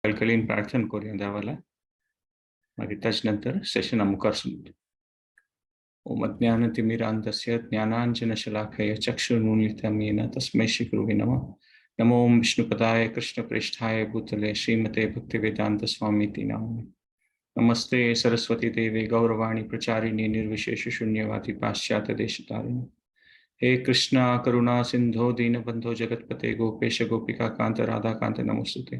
कळकळीन प्रार्थना करूया देवाला. मागीर ताचे नंतर सेशन मुखार सुरू. ओम अज्ञानतिमिरान्धस्य ज्ञानाञ्जनशलाकया चक्षुरुन्मिलितं येन तस्मै श्रीगुरुवे नमः. नमो ओम विष्णुपदाय कृष्णप्रेष्ठाय भूतले श्रीमते भक्तिवेदान्तस्वामीति नामिने. नमस्ते सरस्वती देवे गौरवाणी प्रचारिणी निर्विशेष शून्यवादी पाश्चात्य देशतारिणी. हे कृष्णा करुणा सिंधो दीनबंधो जगतपते गोपेश गोपिका कांत राधा कांत नमोस्तुते.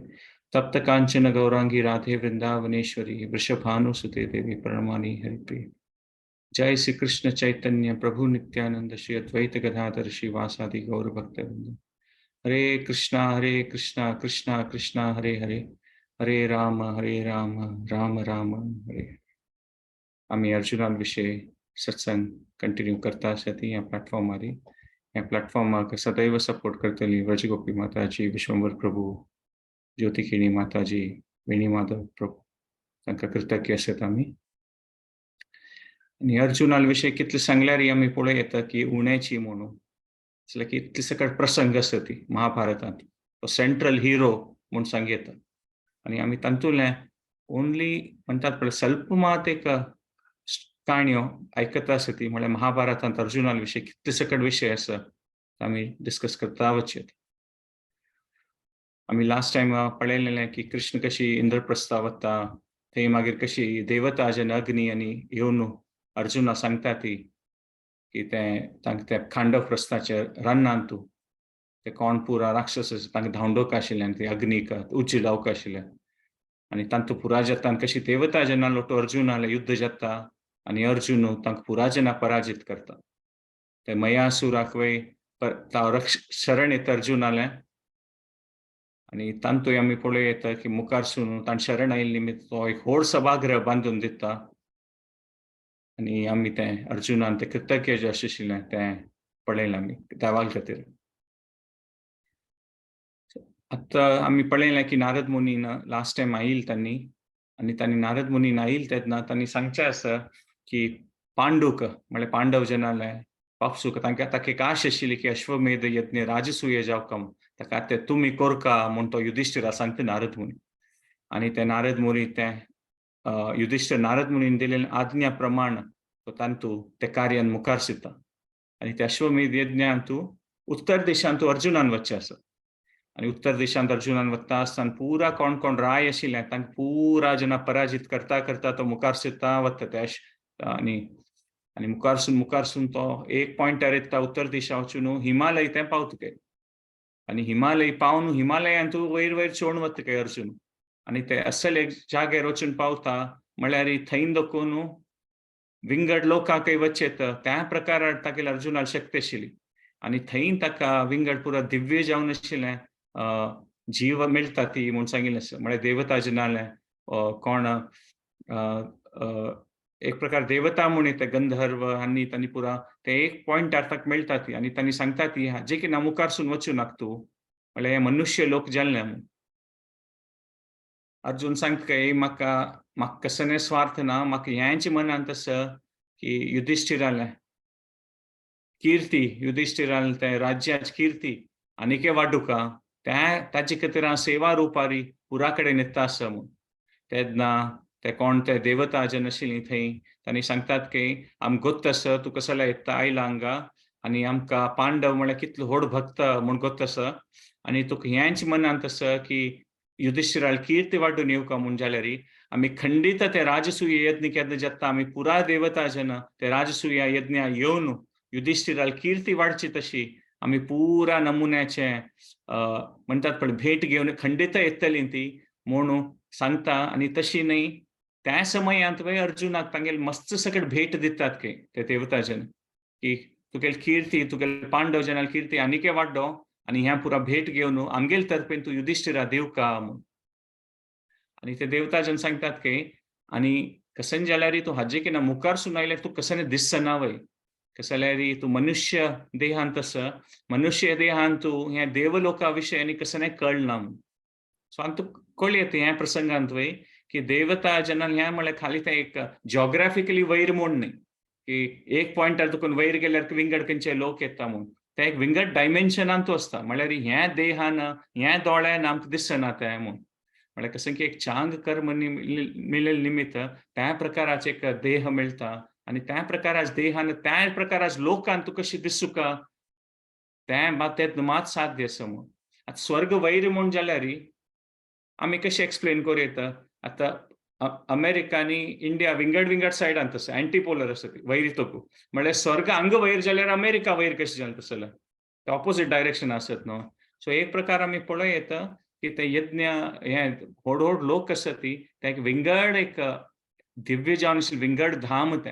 तप्त कांचन गौरांगी राधे वृंदावनेश्वरी वृषभानुसुते देवी प्रणमामि हरिप्रिये. जय श्री कृष्ण चैतन्य प्रभु नित्यानंद श्री अद्वैत गदाधर श्रीवासादि गौर भक्तवृंद. हरे कृष्णा कृष्णा कृष्णा हरे हरे, हरे राम राम राम हरे. आम्ही अर्जुनाविषयी सत्संग कंटिन्यू करता आसात ह्या प्लॅटफॉर्मारी. ह्या प्लॅटफॉर्माक सदैव सपोर्ट करतली व्रजगोपी माताजी, विश्वंभर प्रभू, ज्योतिकिणी माताजी, वेणी माधव प्रभू, तांकां कृतज्ञ आसात आमी. आनी अर्जुना विशयी कितले सांगल्यार आमी पळय येता की उण्याची म्हणून की इतले सकट प्रसंग आसा ती महाभारतांत. तो सेंट्रल हिरो म्हूण सांग येता. आनी आमी तातूंतले ओन्ली म्हणटात पळय स्वल्प मात एक काणयो आयकता आसा ती म्हळ्यार महाभारतांत अर्जुना विशयी कितले सकट विशय आसा आमी डिस्कस करता वचयात. आमी लास्ट टायम पळयलेलें की कृष्ण कशी इंद्रप्रस्था वता, थंय मागीर कशी देवता जेन्ना अग्नी आनी येवन अर्जुना सांगता ती की ते खांडव प्रस्थाचे रन्नांत ते कोण पुरा राक्षस तांकां धांवडोवंक आशिल्ले आनी ते अग्नीक उज्ज लावंक आशिल्ले. आनी तांतू पुरा जेतान कशी देवता जेन्ना लोटो अर्जुनाले युद्ध जाता आनी अर्जुन तांकां पुरा जेन्ना पराजीत करता. ते मयासुराक वय शरण येता अर्जुनाले आनी तांतूय आमी पळय येता की मुखारसून ताण शरण आयिल्ले निमित्त तो एक व्हड सभागृह बांदून दिता आनी आमी ते अर्जुनान ते कृतज्ञ जे आशिल्लें तें पळयलें आमी देवाक खातीर. आतां आमी पळयलें की नारद मुनीन लास्ट टायम आयिल्ले तांणी आनी नारद मुनीन आयिल्ले तेन्ना तांणी सांगचें आसा की पांडूक म्हळ्यार पांडव जेन्ना पापसूक तांकां एक आश आशिल्ली की अश्वमेध यज्ञ राजसूय जावका म्हूण. ताका ते तुमी कोरका म्हूण तो युधिष्ठिरा सांगता नारद मुनी. आनी ते नारद मुनी ते युधिष्ठिर नारद मुनीन दिलेले आज्ञा प्रमाण तो तांतू ते कार्यान मुखार सरता. आनी ते अश्वमेध यज्ञांत उत्तर दिशांत अर्जुनान वचचें आसा. आनी उत्तर दिशांत अर्जुनान वता आसतना पुरा कोण राय आशिल्ले तांकां पुरा जेन्ना पराजीत करता करता तो मुखार सरता वता ते आनी मुखारसून तो एक पॉइंटार येता उत्तर दिशा वचून हिमालय ते पावता काय. आनी हिमालय पावन हिमालयांत वयर वयर चोवन वता काय अर्जुन. आनी ते असल एक जाग्यार वचून पावता म्हळ्यार थंय दोकून विंगड लोकांकय वचेत त्या प्रकारान ताका अर्जुनाक शक्ती आशिल्ली. आनी थंय ताका विंगड पुरा दिव्य जावन आशिल्लें जीव मेळटा ती म्हूण सांगिल्लें आसा. म्हळ्यार देवता जेन्ना कोण एक प्रकार देवता म्हूण ते गंधर्व आनी तांणी पुरा ते एक पॉइंटार ताका मेळटा ती आनी तांणी सांगता ती जे की ना मुखारसून वचूं नाका तूं म्हळ्यार हे मनुष्य लोक जाल्ले म्हूण. अर्जुन सांगता काय म्हाका कसले स्वार्थ ना, म्हाका ह्यांच्या मनांत आसा की युधिष्ठिराले कीर्ती युधिष्ठिराले ते राज्याची कीर्ती आनीकय वाडूका ताचे खातीर हांव सेवा रुपारी पुरा कडेन येता आसा म्हूण. तेन्ना ते कोण ते देवता जे नाशिल्लीं थंय तांणी सांगतात की आमकां गोत्त आसा तूं कसले येता आयला हांगा आनी आमकां पांडव म्हळ्यार कितलो व्हड भक्त म्हूण गोत्त आसा आनी तुका ह्यांच्या मनांत आसा की युधिष्ठिराल कीर्ती वाडून येवका म्हूण जाल्यार आमी खंडीत ते राजसूय यज्ञ केन्ना जाता आमी पुरा देवता जेन्ना ते राजसूय यज्ञा येवन युधिष्ठिराल कीर्ती वाडची तशी आमी पुरा नमुन्याचे म्हणटात पण भेट घेवन खंडीत येतली ती म्हूण सांगता. आनी तशी न्हय त्या समयांत वय अर्जुनाक तांगेल मस्त सकट भेट दितात काय ते देवता जन की तुगेल कीर्ती तुगेल पांडव जनाल कीर्ती आनीकय वाडो आनी ह्या पुरा भेट घेवन आमगेल तर्फेन तूं युधिष्ठिरा दिवका म्हूण. आनी ते देवता जन सांगतात काय आनी कसन जाल्यार तूं हाजे की ना मुखारसून आयल्यार तूं कसले दिसना वय कसल्यार तूं मनुष्य देहांत आसा मनुष्य देहांत तूं ह्या देवलोका विशयी आनी कसलें कळना म्हूण. सो आमकां कळयता ह्या प्रसंगांत वय की देवता जेन्ना ह्या म्हळ्यार खाली ते एक जिओग्राफिकली वयर म्हूण न्हय की एक पॉइंटार तुका वयर गेल्यार विंगड खंयचे लोक येता म्हूण. ते एक विंगड डायमेन्शनांत आसता म्हळ्यार ह्या देहान ह्या दोळ्यान आमकां दिसना ते म्हूण. म्हळ्यार कशें की एक चांग कर्म मिळेल निमित्त त्या प्रकाराचे एक देह मेळटा आणि त्या प्रकाराच देहान त्या प्रकाराच लोकांक तूं कशी दिसूंका तें मात साध्य आसा म्हूण. आतां स्वर्ग वैर म्हूण जाल्यार आमी कशें एक्सप्लेन करूं येता. आतां अमेरिका आनी इंडिया विंगड सायडांत आसा, एंटीपोलर आसा ती वैर तकू. म्हळ्यार स्वर्ग हांगा वैर जाल्यार अमेरिका वैर कशें जालें तसलें. ते ऑपोजीट डायरेक्शन आसत न्हू. सो एक प्रकार आमी पळोवं येता की ते यज्ञ हे व्हड लोक आसा ती ते विंगड एक दिव्य जावन आशिल्लें विंगड धाम ते.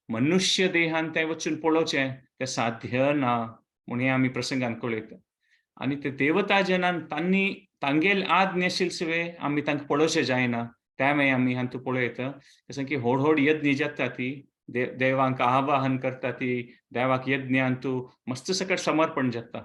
मनुष्य देहान ते वचून पळोवचें तें साध्य ना म्हूण हे आमी प्रसंगान कळयता. आणि ते देवता जनान तांगेल आज्ञ आशिल्ले आमी तांकां पळोवचें जायना. त्या मागीर आमी हातूंत पळयता जशें की व्हड यज्ञ जाता ती देवांक आवाहन करता ती देवाक यज्ञांतू मस्त सकट समर्पण जाता.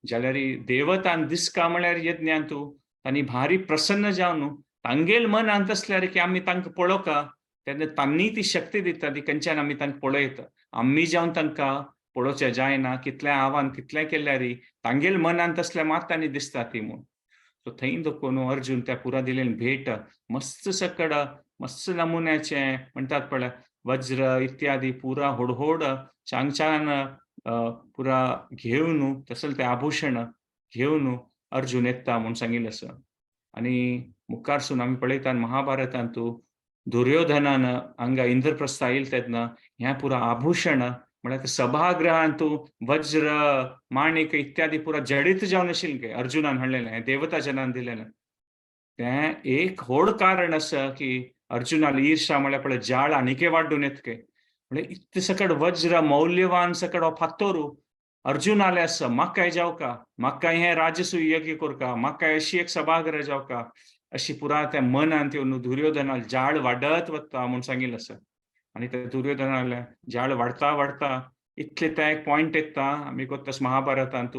जाल्यार देवतान दिसका म्हळ्यार यज्ञांतू तांणी भारी प्रसन्न जावन तांगेल मन अंत असल्यार की आमी तांकां पळोवका तेन्ना तांणी ती शक्ती दिता ती खंयच्यान आमी तांकां पळयता. आमी जावन तांकां पळोवचें जायना कितलें आव्हान कितलें केल्यार तांगेल मनांत असल्यार मात तांणी दिसता ती म्हूण. सो थंय देखून अर्जुन त्या पुरा दिलेली भेट मस्त सकड मस्त नमुन्याचें म्हणटात पळय वज्र इत्यादी पुरा व्हड छान पुरा घेवन तसले ते आभूषण घेवन अर्जुन येता म्हूण सांगिल्लें आसा. आनी मुखारसून आमी पळयता महाभारतांत दुर्योधनान हांगा इंद्रप्रस्थ येयले तेन्ना हें पुरा आभूषण म्हळ्यार सभागृहांत वज्र माणिक इत्यादी पुरा जडीत जावन आशिल्लें अर्जुनान हाडलेलें हें देवता जनान दिलेलें. तें एक व्हड कारण आसा की अर्जुनाली ईर्षा म्हळ्यार पळय जाळ आनीकय वाडून येतके. म्हळ्यार इतले सकट वज्र मौल्यवान सकट हो फात्तरू अर्जुनाले आसा म्हाकाय जावका म्हाकाय हें राजसूय यज्ञ करका म्हाकाय अशी एक सभागृह जावका अशी पुरा त्या मनांत येवन दुर्योधनाल जाळ वाडत वता म्हूण सांगिल्लें आसा. आनी ते दुर्योधनाले जाळ वाडता इतले ते एक पॉयंट येता आमी कोत्तास महाभारतांत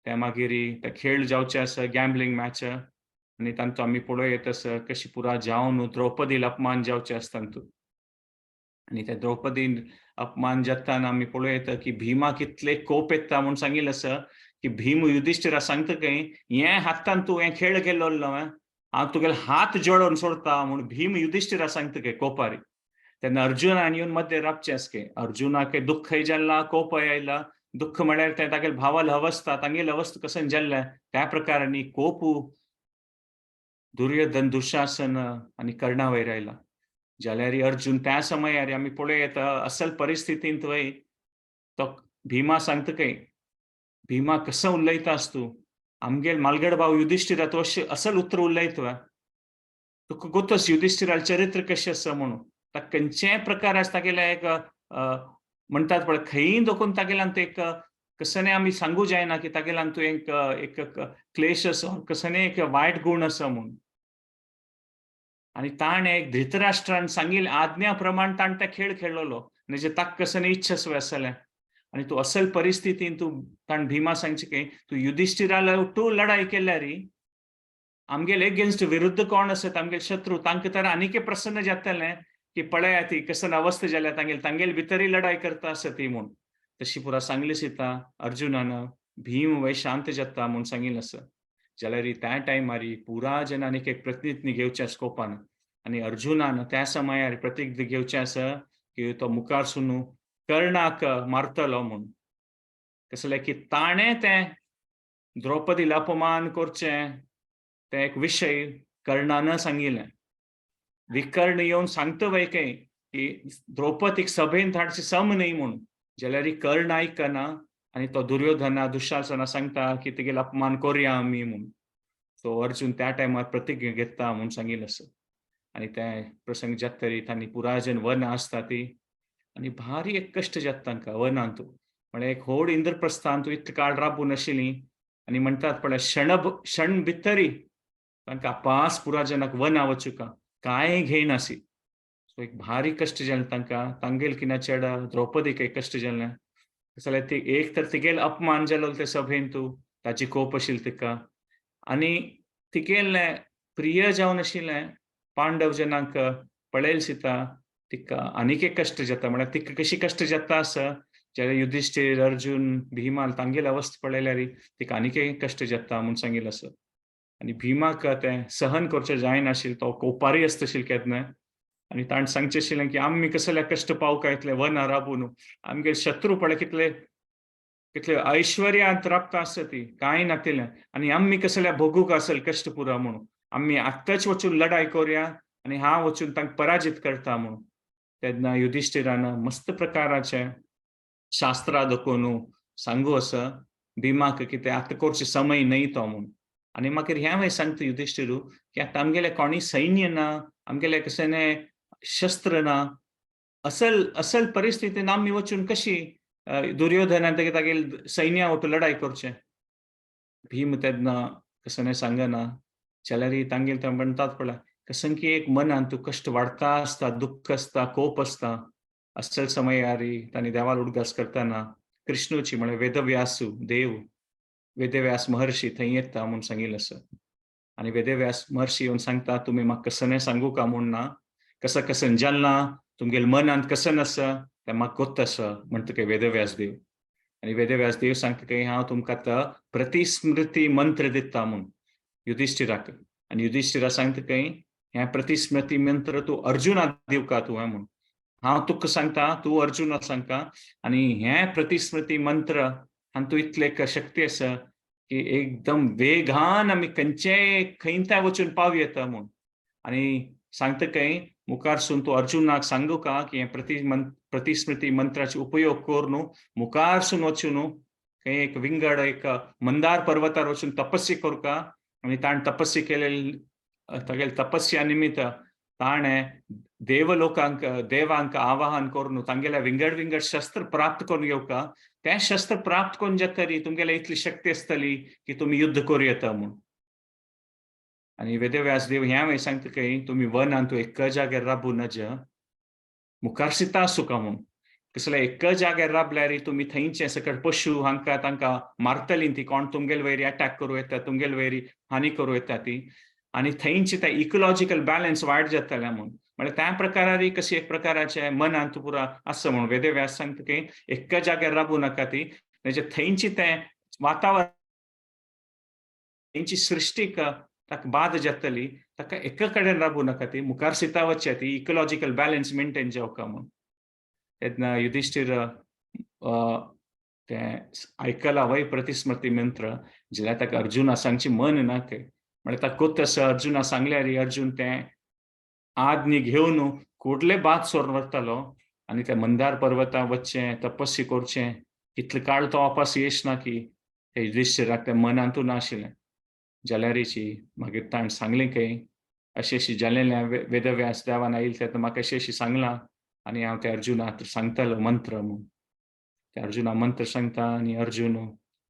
ते मागीर ते खेळ जावचे आसा गॅम्बलिंग मॅच आनी तांतू आमी पळोवं येतास कशी पुरा जावन द्रौपदील अपमान जावचे आसता तांतू. आनी ते द्रौपदीन अपमान जाताना आमी पळोवं येता की भिमाक इतले कोप येता म्हूण सांगिल्लें आसा की भीम युधिष्टिराक सांगता की हे हातान तूं हे खेळ केल्लो हांव तुगेले हात जोडोवन सोडता म्हूण भीम युधिष्टिराक सांगता कोपारी. तेन्ना अर्जुनान येवन मध्य रावचें अर्जुनाक दुःख जाल्ला कोपय आयला दुःख म्हळ्यार ते तागेले भावाल अवस्था तांगेली अवस्था कसन जाल्ल्या त्या प्रकारांनी कोप दुर्योधन दुशासन आनी कर्णा वयर आयला. जाल्यार अर्जुन त्या समयार आमी पळोवं येता असल परिस्थितींत वय तो भीमा सांगता भीमा कसं उलयतास तूं आमगेल मालगड भाव युधिष्टिरा तूं असल उतर उलयता तुका गोतोस युधिष्टिराल चरित्र कशें आसा म्हणून ताका खंयचेय प्रकार आसा तागेले एक म्हणटात पळय खंयी देखून तागेल्यान एक कसने आमी सांगू जायना की तागेल्यान तूं एक क्लेश आसा कसने एक वायट गूण आसा म्हूण. आनी ताणें एक धृतराष्ट्रान सांगिल्ले आज्ञा प्रमाण ताणें ते खेळ खेळलोलो म्हणजे ताका कसने इच्छा आसलें. आनी तूं असल परिस्थितीन ताणें भीमा सांगचें तूं युधिष्टिराल तूं लढाई केल्यार आमगेले एगेन्स्ट विरुद्ध कोण आसत आमगेले शत्रू तांकां तर आनीक प्रसन्न जातलें की पळयात ती कसन अवस्था जाल्या तांगेले भितरय लढाई करता आसा ती म्हूण. तशी पुरा सांगली सीता अर्जुनान भीम वय शांत जाता म्हूण सांगिल्लें आसा. जाल्यार त्या टायमार पुरा जनांनी एक प्रतिज्ञा घेवच्या स्कोपान आनी अर्जुनान त्या समयार प्रतिज्ञा घेवचें आसा की तो मुखारसून कर्णाक मारतलो म्हूण. कसलें की ताणें तें द्रौपदीला अपमान करचें ते एक विशय कर्णान सांगिल्लें. विकर्ण येवन सांगता वयके की द्रौपदीक सभेन धाडचें सम न्हय म्हूण. जाल्यार कर्ण आयकना आनी तो दुर्योधना दुशासना सांगता की तेगेलो अपमान करया आमी म्हूण. सो अर्जुन त्या टायमार प्रतिज्ञा घेता म्हूण सांगिल्लें आसा. आनी ते प्रसंग जातरी तांणी पुरायजन वन आसता ती आनी भारी एक कश्ट जाता तांकां वनांत म्हळ्यार एक व्हड इंद्रप्रस्थांत इतले काळ राबून आशिल्लीं आनी म्हणटात पळय क्षण भितरी तांकां पास पुराजनाक वना वचुका कांय घेयनासी. सो एक भारी कश्ट जालें तांकां तांगेल किना चेडा द्रौपदीक एक कश्ट जालें. जाल्यार ती एक तर तिगेल अपमान जालो ते सभेन ताची कोप आशिल्ली तिका आनी तिगेले प्रिय जावन आशिल्लें पांडव जनांक पळयले सीता तिका आनीक एक कश्ट जाता म्हळ्यार तिका कशी कश्ट जाता आसा जाल्यार युधिष्ठीर अर्जुन भिमाल तांगेली अवस्था पळयल्यार तिका आनीक एक कश्ट जाता म्हूण सांगिल्लें आसा. आणि भीमाक ते सहन करचे जायनाशिल्लें, तो कोपारी आसताशिल केन्ना, आनी ताणें सांगचें आशिल्लें की आमी कसले कश्ट पावोवंक इतले वन राबून, आमगे शत्रू पळय कितले कितले ऐश्वर्यांत राबता आसता ती, कांय नातिल्लें, आनी आमी कसले भोगूंक आसल कश्ट पुरो म्हणून. आमी आत्ताच वचून लढाई करुया आनी हांव वचून तांकां पराजीत करता म्हणून. तेन्ना युधिष्ठिरान मस्त प्रकाराचे शास्त्रां दाखोवन सांगू आसा भिमाक की ते आतां करचे समय न्हय तो म्हणून. आनी मागीर ह्या वेळी सांगता युधिष्ठिरू की आतां आमगेले कोणी सैन्य ना, आमगेले कसले शस्त्र ना, असल परिस्थितीन आमी वचून कशी दुर्योधनान तागेले सैन्या वांगडा लढाई करचें. भीम तेन्ना कसं सांगना, जाल्यार तांगेले ते म्हणटात पळय, कसन की एक मनान तूं कश्ट वाडता आसता, दुःख आसता, कोप आसता, असल समयार तांणी देवाल उडगास करतना कृष्णूची म्हळ्यार वेदव्यासू देव, वेदव्यास महर्षी थंय येता म्हणून सांगिल्लें आसा. आनी वेदव्यास महर्षी येवन सांगता, तुमी म्हाका कसं सांगू का म्हूण ना, कसं जेन्ना तुमगेले मनांत कसन आसा तें म्हाका गोत्त आसा म्हणटकीर वेदव्यास देव. आनी वेदव्यास देव सांगता की हांव तुमकां आतां प्रतिस्मृती मंत्र दिता म्हूण युधिष्ठिराक. आनी युधिष्ठिरा सांगता की हें प्रतिस्मृती मंत्र तूं अर्जुनाक दिवका तुवें म्हूण. हांव तुका सांगता, तूं अर्जुनाक सांगता, आनी हें प्रतिस्मृती मंत्र हांगा तूं इतले शक्ती आसा की एकदम वेगान आमी खंयचेय खंयताय वचून पावूं येता म्हूण. आनी सांगता की मुखारसून तूं अर्जुनाक सांगू का की हें प्रतिस्मृती मंत्राचो उपयोग करून मुखारसून वचून खंय एक विंगड एक मंदार पर्वतार वचून तपस्या करूं का. आनी ताणें तपस्या केलेली तागेले तपस्या निमित्त ताणें देवांक आवाहन करून तांगेले विंगड शस्त्र प्राप्त करून घेवका. तें शस्त्र प्राप्त करून जातरी तुमगेले इतली शक्ती आसतली की तुमी युद्ध करूं येता म्हूण. आनी वेदव्यास देव ह्या वेळी सांगता की तुमी वनांत एक जाग्यार राबू नज, मुखार सिता आसूं का म्हूण. कसले एक जाग्यार राबल्यार तुमी थंयचे सकट पशु हांकां तांकां मारतलीं ती, कोण तुमगेले वयरी अटॅक करूं येता, तुमगेले वयरी हानी करूं येता ती. आनी थंयचे ते इकोलॉजिकल बॅलन्स वायट जातलें म्हूण. म्हळ्यार त्या प्रकारार कशी एक प्रकाराचे मनांत पुरा आसा म्हूण वेदव्यास सांगता की एक जाग्यार राबूं नाका ती, थंयची तें वातावरण, थंयची सृश्टीक ताका बाद जातली, ताका एका कडेन राबूं नाका ती, मुखार सिता वचचें ती इकोलॉजिकल बॅलन्स मेंटेन जावका म्हूण. तेन्ना युधिष्ठीर तें आयकलां वय प्रतिस्मृती मंत्र, जाल्यार ताका अर्जुना सांगची मन ना ते. म्हळ्यार ताका कोत्त आसा अर्जुना सांगल्यार अर्जुन तें आज्ञ घेवन कुडले बाद सोर वरतलो आनी त्या मंदार पर्वतार वचचें, तपस्या करचें. कितले काळ तो वापस येयच ना की ते युधिष्ठिराक तें मनांतून आशिल्लें. जाल्यार मागीर ताणें सांगलें की अशें जालेलें वेदव्यास देवान आयिल्लें तेन्ना म्हाका अशें सांगलां आनी हांव त्या अर्जुनाक सांगतलो मंत्र म्हूण. ते अर्जुना मंत्र सांगता आनी अर्जुन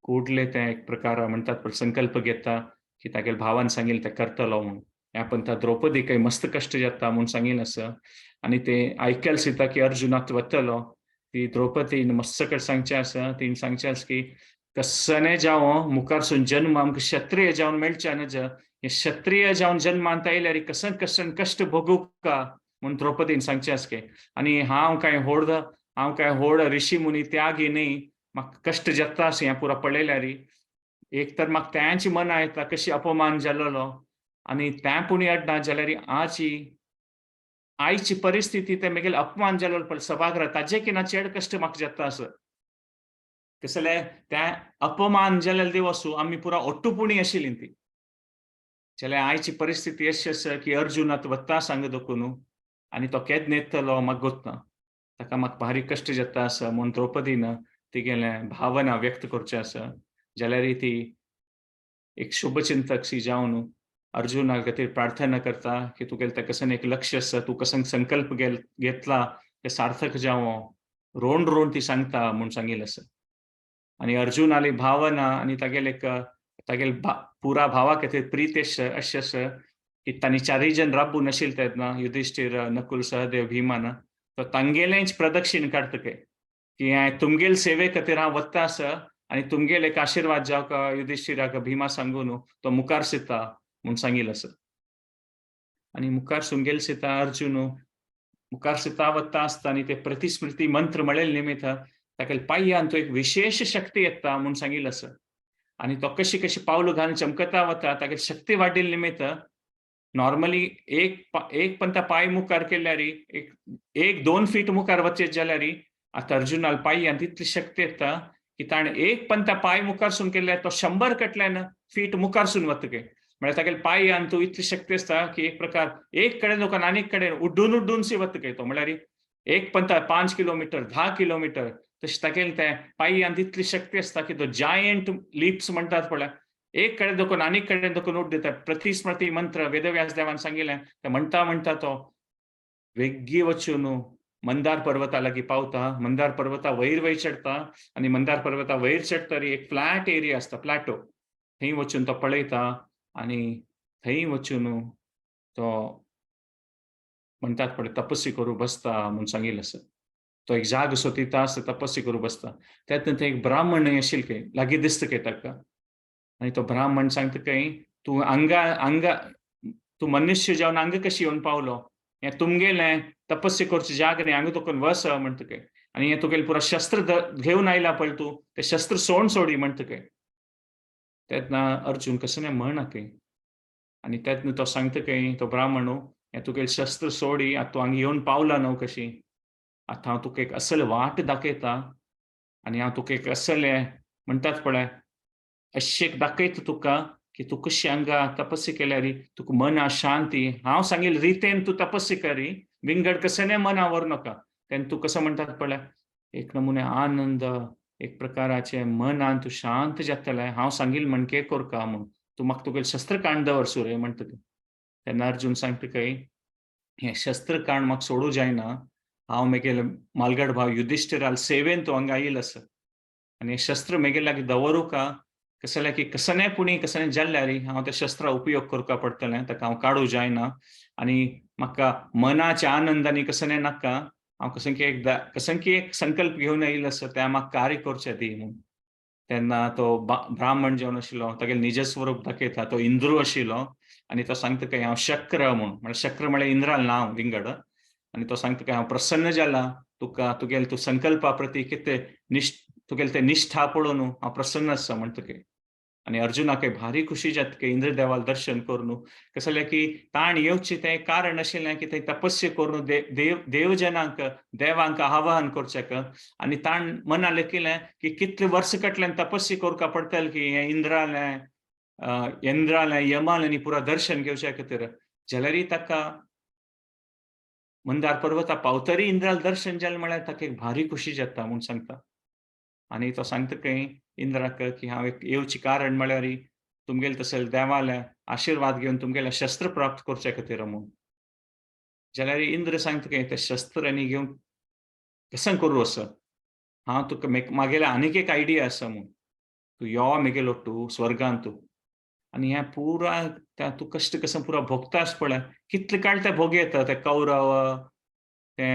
कुडले ते एक प्रकार म्हणटात पळय संकल्प घेता की तागेल्या भावान सांगिल्लें तें करतलो म्हूण. ह्या पंथा द्रौपदीक मस्त कश्ट जाता म्हूण सांगिल्लें आसा. आनी ते आयकल सिता की अर्जुनाक वतलो. ती द्रौपदीन मस्त सकट सांगचें आसा, तिणें सांगचें आसा की कसने जावं मुखारसून जन्म आमकां क्षत्रीय जावन मेळचे नज, हे क्षत्रीय जावन जन्मांत आयल्यार कसन कश्ट भोगूंका म्हूण द्रौपदीन सांगचें आसके. आनी हांव काय व्हड ऋषी मुनी त्यागी न्हय, म्हाका कश्ट जाता अशें हें पुरो पळयल्यार एक तर म्हाका तेंच मना येता कशी अपमान जाल्लो, आनी तें पुणी अड्डा जाल्यार आयची परिस्थिती ते म्हगेले अपमान जाल्लो पळय सभागृहांत ताजे किना चेड कश्ट म्हाका जाता आसा. कसले त्या अपमान जाल्ले दिवस आमी पुरा ओट्टुपुणी आशिल्लीं ती. जाल्यार आयची परिस्थिती अशी आसा की अर्जुन आतां वता सांग देखून आनी तो केन्ना येतलो म्हाका गोत ना. ताका म्हाका भारी कश्ट जाता आसा म्हूण द्रौपदीन तिगेले भावना व्यक्त करचे आसा. जाल्यार ती एक शुभचिंतक शी जावन अर्जुना खातीर प्रार्थना करता की तुगेलें तें कसन एक लक्ष्य आसा, तूं कसन संकल्प घेतला तें सार्थक जावं, रोवन ती सांगता म्हूण सांगिल्लें आसा. आनी अर्जुनाली भावना आनी तागेले पुरा भावा खातीर प्रीत अशी आसा की तांणी चारय जण राबून नाशिल्ले तेन्ना युधिष्ठीर, नकुल, सहदेव, भीमान, तो तांगेलेंच प्रदक्षिण काडटके की तुमगेले सेवे खातीर हांव वता आसा आनी तुमगेले एक आशिर्वाद जावका युधिष्ठिराक भिमा सांगून तो मुखार सरता म्हूण सांगिल्लें आसा. आनी मुखार सुमगेल सिता अर्जुन मुखार सिता वता आसतना ते प्रतिस्मृती मंत्र म्हळेले निमित्त तागेले पाय्यान तो एक विशेष शक्ती येता म्हूण सांगिल्लें आसा. आणि तो कशी कशी पावलं घालून चमकता वता तागे शक्ती वाडिल्ले निमित्त नॉर्मली एक पंता पाय मुखार केल्यार एक 2 फीट मुखार वचत जाल्यार आता अर्जुनाल पाययान तितली शक्ती येता की ताणें एक पंता पाय मुखारसून केल्यार तो 100 कटल्यान फीट मुखारसून वतके म्हळ्यार तागेले पाययान तूं इतली शक्ती आसता की एक प्रकार एक कडेन लोकांन आनीक कडेन उड्डून सी वतके तो म्हळ्यार एक पंता 5 किलोमीटर 10 किलोमीटर तशें तागेले ते पाययान तितली शक्ती आसता की तो जायंट लिप्स म्हणटात पळय एक कडेन दोकून आनीक कडेन दोकून उड्ड दिता प्रतिस्मृती मंत्र वेदव्यास देवान सांगिल्लें ते म्हणटा तो वेग्गी वचून मंदार पर्वता लागीं पावता मंदार पर्वता वयर चडटा आनी मंदार पर्वता वयर चडटरी एक फ्लॅट एरिया आसता प्लॅटो थंय वचून तो पळयता आनी थंय वचून तो म्हणटात पळय तपस्वी करूं बसता म्हूण सांगिल्लें आसा तो एक जाग सोदिता आसता तपस्वी करूं बसता तेन्ना थंय एक ब्राह्मण आशिल्ले लागीं दिसता काय ताका आनी तो ब्राह्मण सांगता काय तूं हांगा तूं मनुष्य जावन हांगा कशी येवन पावलो हें तुमगेलें तपस्या करचें जाग न्ही हांगा तुका वस म्हणटा काय आनी हें तुगेलें पुरो शस्त्र घेवन आयला पळय तूं तें शस्त्र सोडी म्हणटा काय तेन्ना अर्जुन कसं म्हणना काय आनी तेन्ना तो सांगता काय तो ब्राह्मण हें तुगेलें शस्त्र सोडी आतां तूं हांगा येवन पावला न्हू कशी आतां हांव तुका एक असले वाट दाखयता आनी हांव तुका एक असलें म्हणटात पळय अशें दाखयता तुका की तूं कशी हांगा तपस्या केल्यार तुका मना शांती हांव सांगिल्ले रितीन तूं तपस्या करी विंगड कसलें मना व्हरू नाका तेन्ना तूं कसं म्हणटात पळय एक नमुने आनंद एक प्रकाराचें मनान तूं शांत जातलें हांव सांगिल्लें म्हण के कोरका म्हूण तूं म्हाका तुगेलें शस्त्र काण दवर सुरे म्हणटा तेन्ना अर्जुन सांगता काय हें शस्त्र काण म्हाका सोडूं जायना हांव म्हगेले मालगड भाव युधिष्ठिराल सेवेन तूं हांगा आयिल्लो आसा आनी हें शस्त्र म्हगे लागीं दवरूं का कसं जाल्यार की कसलेंय कसलें जाल्यार हांव तें शस्त्र उपयोग करपा पडटलें ताका हांव काडूं जायना आनी म्हाका मनाच्या आनंदानी कसलें नाका हांव कसं की एक संकल्प घेवन आयिल्लो आसा तें म्हाका कार्य करचें दी म्हूण तेन्ना तो ब्राह्मण जावन आशिल्लो तागेलें निज स्वरूप दाखयता तो इंद्रू आशिल्लो आनी तो सांगता काय हांव शक्र म्हूण शक्र म्हळ्यार इंद्राल नांव विंगड आनी तो सांगता काय हांव प्रसन्न जाला तुका तुगेले तूं संकल्पा प्रती कितें तुगेलें तें निश्ठा पळोवन हांव प्रसन्न आसा म्हणटा काय आनी अर्जुनाक भारी खुशी जाता की इंद्रदेवाल दर्शन करून कसं जाल्यार की ताण येवचें तें कारण आशिल्लें की थंय तपस्या करून देवजनांक देवांक आवाहन करचें आनी ताण मना लेखिल्लें की कितले वर्स कटल्यान तपस्या करपा पडटलें की हें इंद्रालें यमालें पुरा दर्शन घेवचे खातीर जाल्यार ताका मंदार पर्वता पावतरी इंद्राल दर्शन जालें म्हळ्यार ताका एक भारी खुशी जाता म्हूण सांगता आनी तो सांगता खंय इंद्राक की हांव एक येवचें कारण म्हळ्यार तुमगेले तसले देवाले आशिर्वाद घेवन तुमगेले शस्त्र प्राप्त करचे खातीर म्हूण जाल्यार इंद्र सांगता काय ते शस्त्र आनी घेवन कशें करूं असो हांव तुका म्हागेले आनीक एक आयडिया आसा म्हूण तूं यो म्हगेलो तूं स्वर्गांत तूं आनी हें पुरा तूं कश्ट कसं पुरा भोगता आस पळय कितले काळ ते भोगयता ते कौरव ते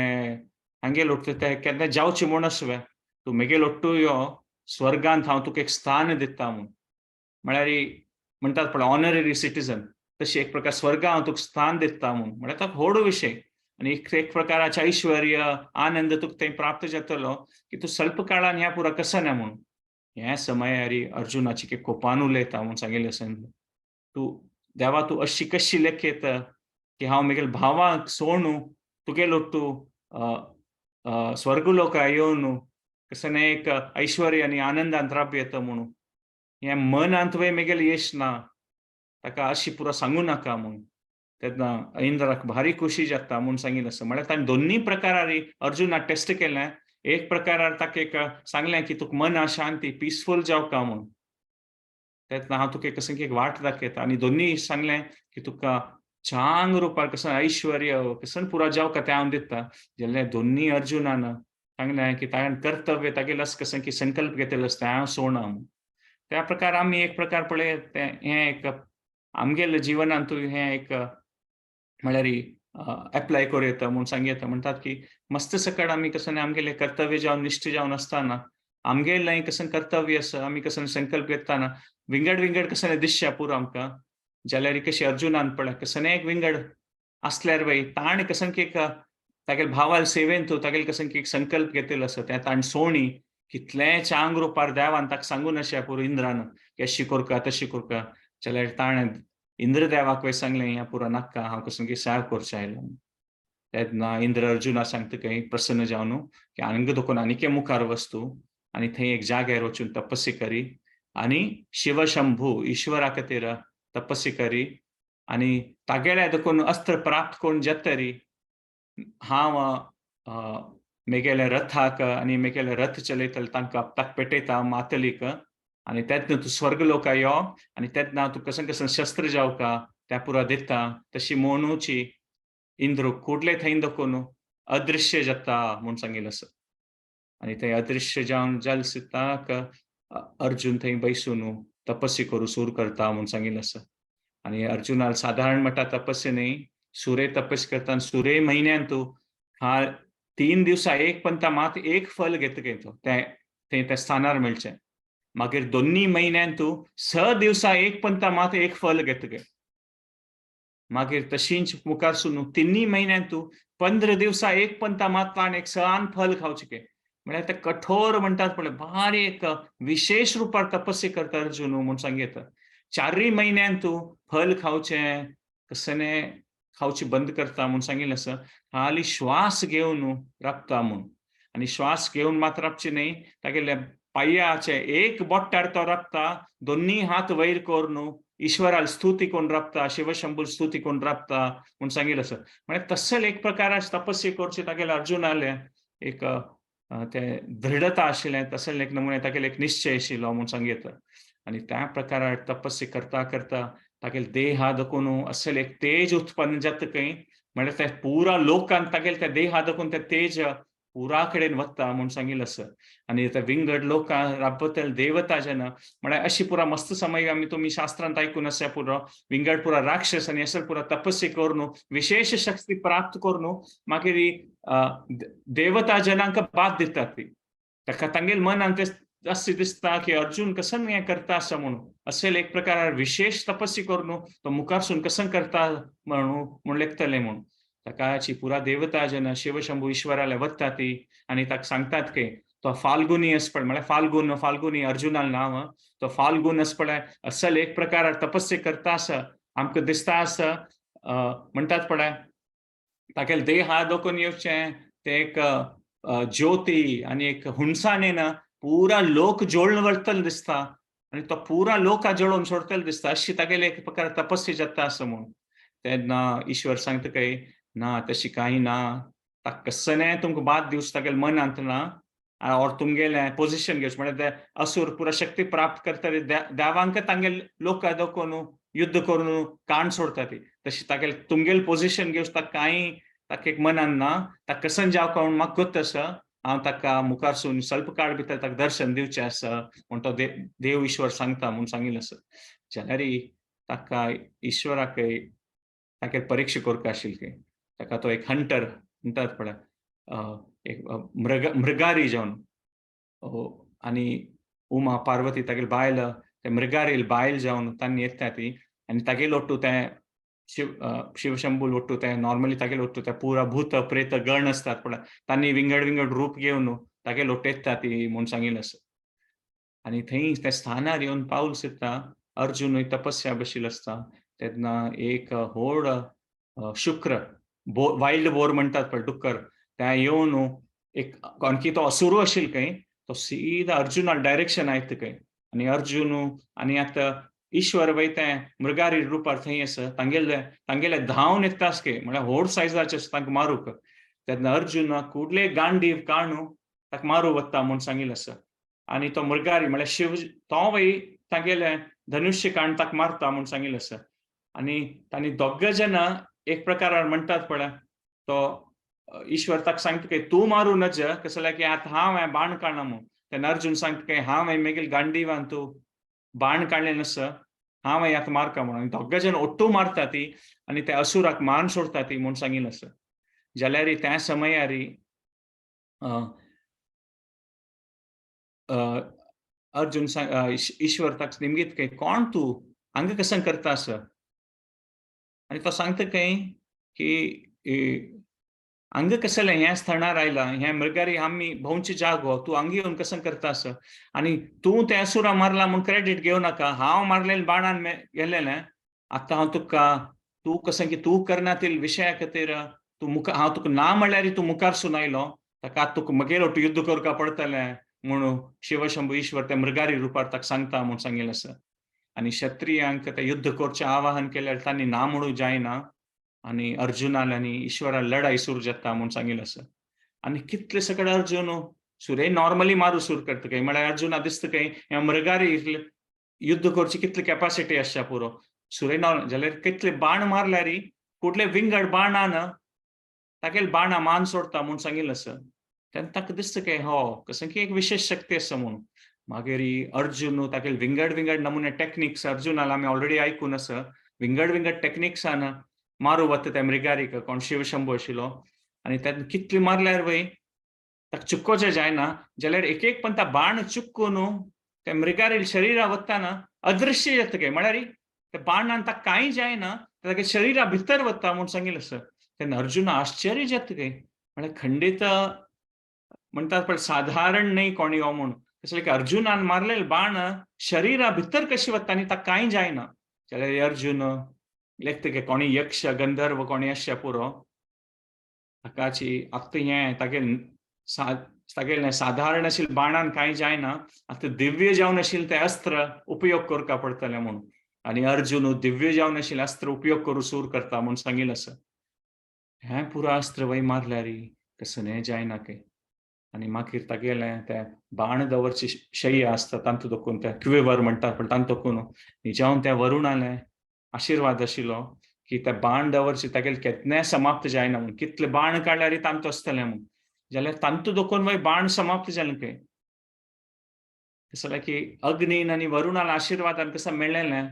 हांगेलो ते केन्ना जावचें म्हूण आसवे तूं म्हगेलो तूं यो स्वर्गांत हांव तुका एक स्थान दिता म्हूण म्हळ्यार म्हणटात पळय ऑनररी सिटीजन तशी एक प्रकार स्वर्गांत हांव तुका स्थान दिता म्हूण म्हळ्यार ताका व्हड विशय आनी एक प्रकाराचें ऐश्वर्य आनंद तुका थंय प्राप्त जातलो की तूं स्वल्प काळान ह्या पुरा कसं ना म्हूण हे समयार अर्जुनाची कोपान उलयता म्हूण सांगिल्लें आसा तूं देवा तूं अशी कशी लेखयत की हांव म्हगेल्या भावाक सोडून तुगेलो तूं स्वर्गलोका येवन कसं एक ऐश्वर्य आनी आनंदांत राबयता म्हणून हें मनांत म्हगेलें यश ना ताका अशी पुरो सांगूं नाका म्हूण तेन्ना इंद्राक भारी खुशी जाता म्हूण सांगिल्लें आसा म्हळ्यार ताणें दोनीय प्रकारार अर्जुनाक टेस्ट केलें एक प्रकारार ताका एक सांगलें की तुका मना शांती पिसफूल जावका म्हूण तेन्ना हांव तुका कसं एक वाट दाखयता आनी दोनीय सांगलें की तुका चांग रुपार कसं ऐश्वर्य कसं पुरो जावका तें हांव दिता जाल्यार दोनीय अर्जुनान सांगलें की ताणें कर्तव्य तागेलें कसं की संकल्प घेतलेलो आसता हांव सोडना म्हूण त्या प्रकार आमी एक प्रकार पळय हें एक आमगेल्या जिवनांत तूं हें एक म्हळ्यार एप्लाय करूं येता म्हूण सांगता म्हणटात की मस्त सकट आमी कसं आमगेलें कर्तव्य जावन निश्ठ जावन आसतना आमगेलें कसं कर्तव्य आसा आमी कसं संकल्प घेतना विंगड कसं दिसचें पुरो आमकां जाल्यार कशी अर्जुनान पळय कसं एक विंगड आसल्यार वय ताणें कसं की तागेल्या भावाल सेवेन तूं तागेलें कसं की एक संकल्प घेतलेलो आसा तें ताणें सोणी कितलें चांग रुपार देवान ताका सांगून अशें पुरो इंद्रान की अशी कोरका तशी कोरका जाल्यार ताणें इंद्रदेवाक वय सांगलें ह्या पुरो नाका हांव कसं की सेवा करचें आयलो तेन्ना इंद्र अर्जुना सांगता की प्रसन्न जावन की हांगा देखून आनीक मुखार वच तूं आनी थंय एक जाग्यार वचून तपस्या करी आनी शिवशंभू ईश्वरा खातीर तपस्या करी आनी तागेले देखून अस्त्र प्राप्त करून जेतरी हांव मेगेले रथाक आनी मेगेले रथ चलयतले ताका पेटयता मातलीक आनी तेन्ना तूं स्वर्गलोका यो आनी तेन्ना तूं कसं कसं शस्त्र जावका त्या पुरा दिता तशी मोनूची इंद्र कुडले थंय देखून अदृश्य जाता म्हूण सांगिल्लें आसा आनी थंय अदृश्य जावन जाल सिताक अर्जुन थंय बैसून तपस्या करूं सुरू करता म्हूण सांगिल्लें आसा आनी अर्जुनाल साधारण मटा तपस्या न्ही सुरे तपस्या करता आनी सुरे म्हयन्यान तूं हा 3 दिवसा एक पंथा मात एक फल घेतके तो थंय त्या स्थानार मेळचें मागीर दोन्ही म्हयन्यान तूं 6 दिवसा एक पंथा मात एक फल घेतके मागीर तशींच मुखारसून 3 म्हयन्यान तूं 15 दिवसा एक पंथा मात एक सण फल खावचें म्हळ्यार ते कठोर म्हणटात पळय बारीक विशेष रुपार तपस्या करता अर्जुन म्हूण सांगीत 4 म्हयन्यान तूं फल खावचें कसने खावची बंद करता म्हूण सांगिल्लें आसा खाली श्वास घेवन राबता म्हूण आनी श्वास घेवन मात राबची न्ही तागेले पांयाचे एक बोट्टार तो राबता दोन्ही हात वयर करून ईश्वराल स्तुती करून राबता शिवशंभू स्तुती करून राबता म्हूण सांगिल्लें आसा म्हळ्यार तसल एक प्रकाराची तपस्या करची तागेले अर्जुनाले एक ते दृढता आशिल्लें तसले एक नमुने तागेले एक निश्चय आशिल्लो म्हूण सांगीत आनी त्या प्रकारार तपस्या करता करता तागेले देहा देखून असल एक तेज उत्पन्न जातकय म्हळ्यार ते पुरा लोकान तागेले त्या देहा देखून ते तेज पुरा कडेन वता म्हूण सांगिल्लें आसा आनी ते विंगड लोकां राबतले देवता जन म्हळ्यार अशी पुरा मस्त समय आमी तुमी शास्त्रांत आयकून आसा पुरो विंगड पुरा राक्षस आनी असल पुरा तपस्या करून विशेष शक्ती प्राप्त करून मागीर देवता जनांक बाद दितात ती ताका तांगेले मनान ते अशें दिसता की अर्जुन कसं हें करता आसा म्हणून असेल एक प्रकार विशेष तपस्या करून तो मुखारसून कसं करता म्हूण लेखतले म्हूण ताकाची पुरा देवता जन शिवशंभू ईश्वराले वता ती आनी ताका सांगतात की तो फाल्गुनी आस पळय म्हळ्यार फाल्गुनी अर्जुनाल नांव तो फाल्गुन आस पळय असल एक प्रकार तपस्या करता आसा आमकां दिसता आसा म्हणटात पळय तागेले देहा दोकून येवचें ते एक ज्योती आनी एक हुणसाणेन पुरा लोक जोडून वरतले दिसता आनी तो पुरा लोका जोडून सोडतले दिसता अशी तागेले एक प्रकार तपस्या जाता आसा म्हूण तेन्ना ईश्वर सांगता काय ना तशी काही ना ताका कसने तुमकां बाद दिवस तागेले मनांत ना और तुमगेले पोझिशन घेवचें म्हळ्यार ते असुर पुरा शक्ती प्राप्त करतले देवांक तांगेले लोका दोकून युद्ध करून काण सोडता ती तशी तागेले तुमगेले पोझिशन घेवचें ताका कांय ताका एक मनान ना ताका कसन जावका म्हूण म्हाका गोत आसा हांव ताका मुखारसून स्वल्प काळ भितर ताका दर्शन दिवचें आसा म्हूण तो देव ईश्वर सांगता म्हूण सांगिल्लें आसा जाल्यार ताका ईश्वराक ताका परीक्षा करता आशिल्ली ताका तो एक हंटर म्हणटात पळय एक मृगारी जावन आनी उमा पार्वती तागेली बायल ते मृगारी बायल जावन तांणी येता ती आनी तागेले ओट्टू ते शिवशंभू ओट्टू ते नॉर्मली तागेले ओट्टू ते पुरा भूत प्रेत गण असतात पळय तांणी विंगड विंगड रूप घेवन तागेले ओट्टू येता ती म्हूण सांगिल्लें आसा आनी थंय त्या स्थानार येवन पावल सिद्धा अर्जुनूय तपस्या बशिल्लो आसता तेन्ना एक व्हड शुक्र वायल्ड बोर म्हणटात पळय डुक्कर ते येवन एक कोणकी तो असुरू आशिल्लो खंय तो सीदा अर्जुनाक डायरेक्शन आयता खंय आनी अर्जुन आनी आतां ईश्वर वयता मृगारी रुपार थंय आसा तांगेले धांवन येता आसके म्हळ्यार व्हड सायजाचे तांकां मारूंक तेन्ना अर्जुन कुडले गांडीव काडून ताका मारूं वता म्हूण सांगिल्लें आसा आनी तो मृगारी म्हळ्यार शिव तो वय तांगेले धनुश्य काडून ताका मारता म्हूण सांगिल्लें आसा आनी तांणी दोग जाणां एक प्रकारान म्हणटात पळय तो ईश्वर ताका सांगता की तूं मारूं नज कसं जाल्यार की आतां हांव बाण काडना म्हूण तेन्ना अर्जुन सांगता की हांव मेगेल गांडीवान तूं बाण काडलें आसा हांव आतां मारता म्हणून दोग जाण ओट्टू मारता ती आनी त्या असुराक मान सोडता ती म्हूण सांगिल्लें आसा जाल्यार त्या समयार अर्जुन ईश्वर ताका निमगीत की कोण तूं हांगा कसं करता आसा आनी तो सांगता खंय की हांगा कसलें हेंच थणार आयलां, हे मृगारी आमी भोंवची जागो, तूं हांगा येवन कसं करतास? आनी तूं ते असुरा मारला म्हूण क्रेडीट घेवं नाका. हांव मारलेल्या बाणान गेलेलें. आतां हांव तुका तूं कसें की तूं करना ते विशया खातीर हांव तुका ना म्हणल्यार तूं मुखार सून आयलो. ताका आतां तुका म्हगेर वटू युध्द करपा पडटलें म्हणून शिवशंभू ईश्वर त्या मृगारी रुपार ताका सांगता म्हूण सांगिल्लें आसा. आनी क्षत्रियांक ते युध्द करचें आवाहन केल्यार तांणी ना म्हणूंक जायना. आनी अर्जुनान आनी ईश्वरान लढाई सुरू जाता म्हूण सांगिल्लें आसा. आनी कितले सकट अर्जुन सुरे नॉर्मली मारू सुरू करता काय म्हळ्यार अर्जुना दिसता काय ह्या मृगारी युध्द करची कितली कॅपासिटी आसच्या पुरो. सुरे जाल्यार कितले बाण मारल्यार कुठले विंगड बाणान तागेले बाणा मान सोडता म्हूण सांगिल्लें आसा. तेन्ना ताका दिसता काय कशें की एक विशेष शक्ती आसा म्हूण. मागीर अर्जुन तागेले विंगड विंगड नमुने टॅक्निक्स अर्जुनाला आमी ऑलरेडी आयकून आसा. विंगड विंगड टॅक्निक्सान मारू वता त्या मृगारीक कोण शिवशंभू आशिल्लो. आनी तेन्ना कितले मारल्यार वय ताका चुकोवचें जायना. जाल्यार एक एक पण बाण चुकून त्या मृगारी शरिरा वतना अदृश्य जाता काय म्हळ्यार त्या बाणान ताका कांय जायना. तागे शरिरा भितर वता म्हूण सांगिल्लें आसा. तेन्ना अर्जुन आश्चर्य जाता काय म्हळ्यार खंडीत म्हणटात पळय साधारण न्हय कोणी हो म्हूण. कसलें की अर्जुनान मारलेले बाण शरिरा भितर कशी वता आनी ताका कांय जायना. जाल्यार अर्जुन लेखता की कोणी यक्ष गंधर्व कोणी आसच्या पुरो ताकाची आतां हें तागेलें साधारण आशिल्ल्या बाणान कांय जायना. आतां दिव्य जावन आशिल्लें तें अस्त्र उपयोग करपा पडटलें म्हूण. आनी अर्जुन दिव्य जावन आशिल्लें अस्त्र उपयोग करूं सुरू करता म्हूण सांगिल्लें आसा. हें पुरो अस्त्र वय मारल्यार कसलें जायना काय. आनी मागीर तागेलें तें बाण दवरची शय्या आसता तांतूं दोखून तें क्विवर म्हणटात पळय तांतूं दोखून न्हिजावन त्या वरुणालें आशिर्वाद आशिल्लो की ते बाण दवरचे तागेलें केन्नाय समाप्त जायना म्हूण. कितले बाण काडल्यार तांतूं आसतलें म्हूण. जाल्यार तांतूं दोखून वय बाण समाप्त जालें काय. कसलें की अग्नीन आनी वरुणाला आशिर्वादान कसं मेळ्ळेलें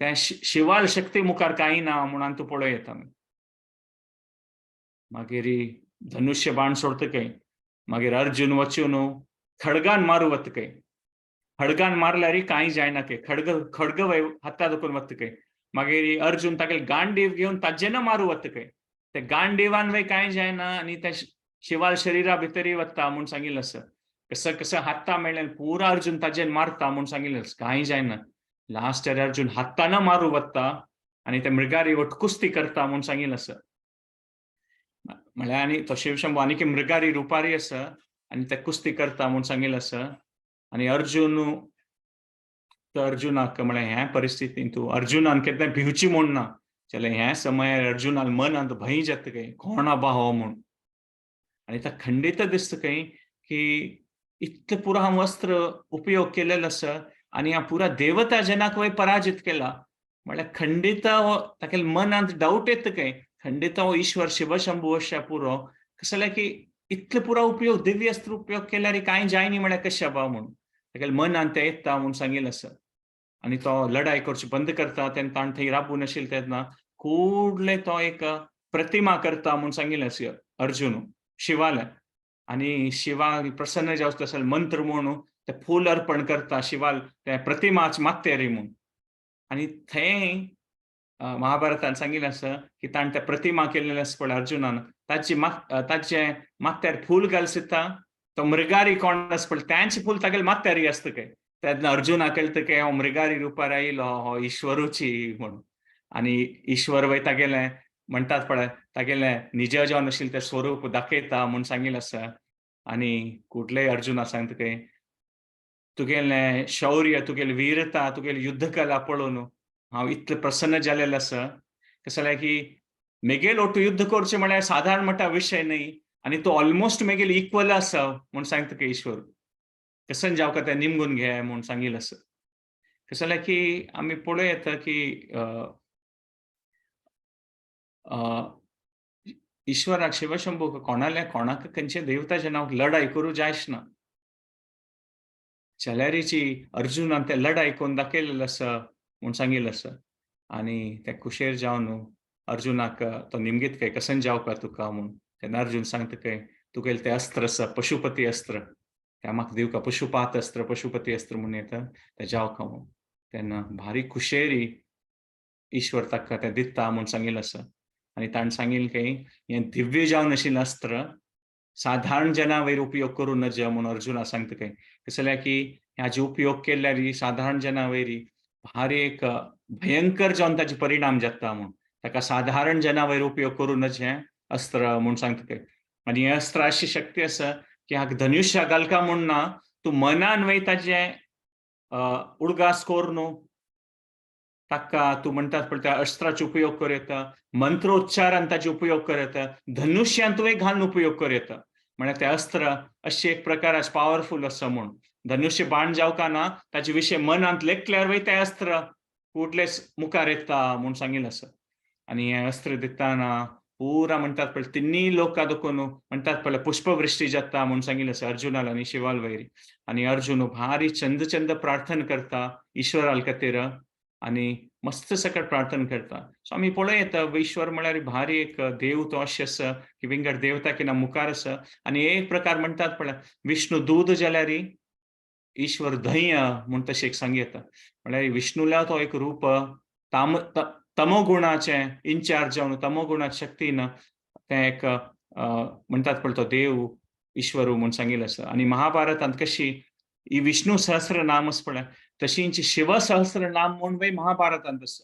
तें शिवाल शक्ती मुखार कांय ना म्हूण तूं पळोव येता. मागीर धनुश्य बाण सोडता काय. मागीर अर्जुन वचून खडगान मारूं वता काय. खडगान मारल्यार कांय जायना काय. खडग वय हाता दोखून वता काय. मागीर अर्जुन तागेलें गांडीव घेवन ताजेन मारूं वता काय. ते गांडीवान वय कांय जायना आनी ते शिवाल शरिरा भितरी वता म्हूण सांगिल्लें आसा. कसं कसं हाता मेळ्ळें पुरो अर्जुन ताजेन मारता म्हूण सांगिल्लें आसा. कांय जायना. लास्टार अर्जुन हातान मारूं वता आनी ते मृगारी वट कुस्ती करता म्हूण सांगिल्लें आसा. म्हळ्यार आनी तो शिवशंभू आनीक मृगारी रुपारी आसा आनी ते कुस्ती करता म्हूण सांगिल्लें आसा. आनी अर्जुनाक म्हळ्यार ह्या परिस्थितीन तूं अर्जुनान केन्ना भिवची म्हूण ना. जाल्यार ह्या समयार अर्जुनाक मनांत भंय जाता काय कोण आबा हो म्हूण. आनी ताका खंडीत दिसता काय की इतलें पुरो हांव अस्त्र उपयोग केलेलो आसा आनी हांव पुरा देवता जनाक वय पराजीत केला. म्हळ्यार खंडीत तागेल्या मनांत डावट येता काय खंडीत हो ईश्वर शिवशंभू आसच्या पुरो कसलें की इतले पुरो उपयोग दिव्य अस्त्र उपयोग केल्यार कांय जायनी म्हळ्यार कशें आबा म्हूण. तागेल्या मनांत तें येता म्हूण सांगिल्लें आसा. आनी तो लढाई करची बंद करता तेन्ना ताणें थंय राबून आशिल्लें तेन्ना कुडले तो एक प्रतिमा करता म्हूण सांगिल्लें आसा अर्जुन शिवाल. आनी शिवा प्रसन्न जावचो तसले मंत्र म्हूण ते फूल अर्पण करता शिवाल ते प्रतिमाच मात्तेरी म्हूण. आनी थंय महाभारतान सांगिल्लें आसा की ताणें ते प्रतिमा केल्लें आसा पळय अर्जुनान ताचे माथ्यार फूल घालता. तो मृगारी कोण आसा पळय तांचें फूल तागेल्या माथ्यार आसता काय. तेन्ना अर्जुनाक कळटा की हो मृगारी रुपार आयलो हो ईश्वरूची म्हूण. आनी ईश्वर वय तागेलें म्हणटात पळय तागेलें निज जावन आशिल्लें तें स्वरूप दाखयता म्हूण सांगिल्लें आसा. आनी कुठलेय अर्जुनाक सांगता काय तुगेलें शौर्य तुगेली वीरता तुगेली युध्द कला पळोवन हांव इतलें प्रसन्न जाल्लेलो आसा. कसं जाल्यार की म्हगेल ओटू युध्द करचें म्हळ्यार साधारण म्हणटा विशय न्हय आनी तूं ऑलमोस्ट म्हगेल इक्वल आसा म्हूण सांगता काय ईश्वर. कसं जावं तें निमगून घे म्हूण सांगिल्लें आसा. कसं जाल्यार की आमी पळोव येता की ईश्वराक शिवशंभूक कोणाक खंयचे देवता जनाक लढाई करूं जायच ना. जाल्यारीची अर्जुनान ते लढाई करून दाखयलेलें आसा म्हूण सांगिल्लें आसा. आनी ते खुशेर जावन अर्जुनाक तो निमगीत काय कसन जावपा तुका म्हूण. तेन्ना अर्जुन सांगता काय तुगेलें तें अस्त्र आसा पशुपती अस्त्र तें म्हाका दिवका पशुपती अस्त्र म्हूण येता तें जावका म्हूण. तेन्ना भारी खुशेरी ईश्वर ताका तें दिता म्हूण सांगिल्लें आसा. आनी ताणें सांगिल्लें की हें दिव्य जावन आशिल्लें अस्त्र साधारण जना वयर उपयोग करूं नज म्हणून अर्जुना सांगता काय कसं जाल्यार की ह्याचे उपयोग केल्यार साधारण जना वयरी भारी एक भयंकर जावन ताचे परिणाम जाता म्हणून ताका साधारण जना वयर उपयोग करूं नज हें अस्त्र म्हणून सांगता काय आनी हें अस्त्र अशी शक्ती आसा की हाका धनुश्य घालका म्हूण ना तूं मनान वयता जें उडगास कोर न्हू ताका तूं म्हणटात पळय त्या अस्त्राचो उपयोग करूं येता मंत्रोच्चारान ताचे उपयोग करूं येता धनुश्यान तुवें घालून उपयोग करूं येता म्हळ्यार तें अस्त्र अशें एक प्रकाराचें पॉवरफूल आसा म्हूण धनुश्य बाण जावका ना ताचे विशय मनांत लेखल्यार वय तें अस्त्र कुठलेच मुखार येता म्हूण सांगिल्लें आसा आनी हें अस्त्र दितना पुरा म्हणटात पळय तिन्नी लोकां देखून म्हणटात पळय पुष्पवृश्टी जाता म्हूण सांगिल्लें आसा अर्जुनाल आनी शिवाल वयरी आनी अर्जुन भारी चंद प्रार्थना करता ईश्वराल खातीर आनी मस्त सकट प्रार्थना करता सो आमी पळय येता ईश्वर म्हळ्यार भारी एक देव तो अशें आसा की विंगड देवता किना मुखार आसा आनी एक प्रकार म्हणटात पळय विष्णू दूद जाल्यार ईश्वर धंय म्हूण तशें एक सांग येता म्हळ्यार विष्णूला तो एक रूप तमोगुणाचें इन्चार्ज जावन तमोगुणाची शक्तीन तें एक म्हणटात पळय तो देव ईश्वर म्हूण सांगिल्लें आसा आनी महाभारतांत कशी ही विष्णू सहस्रनाम आसा पळय तशींच शिव सहस्रनाम म्हूण बी महाभारतांत आसा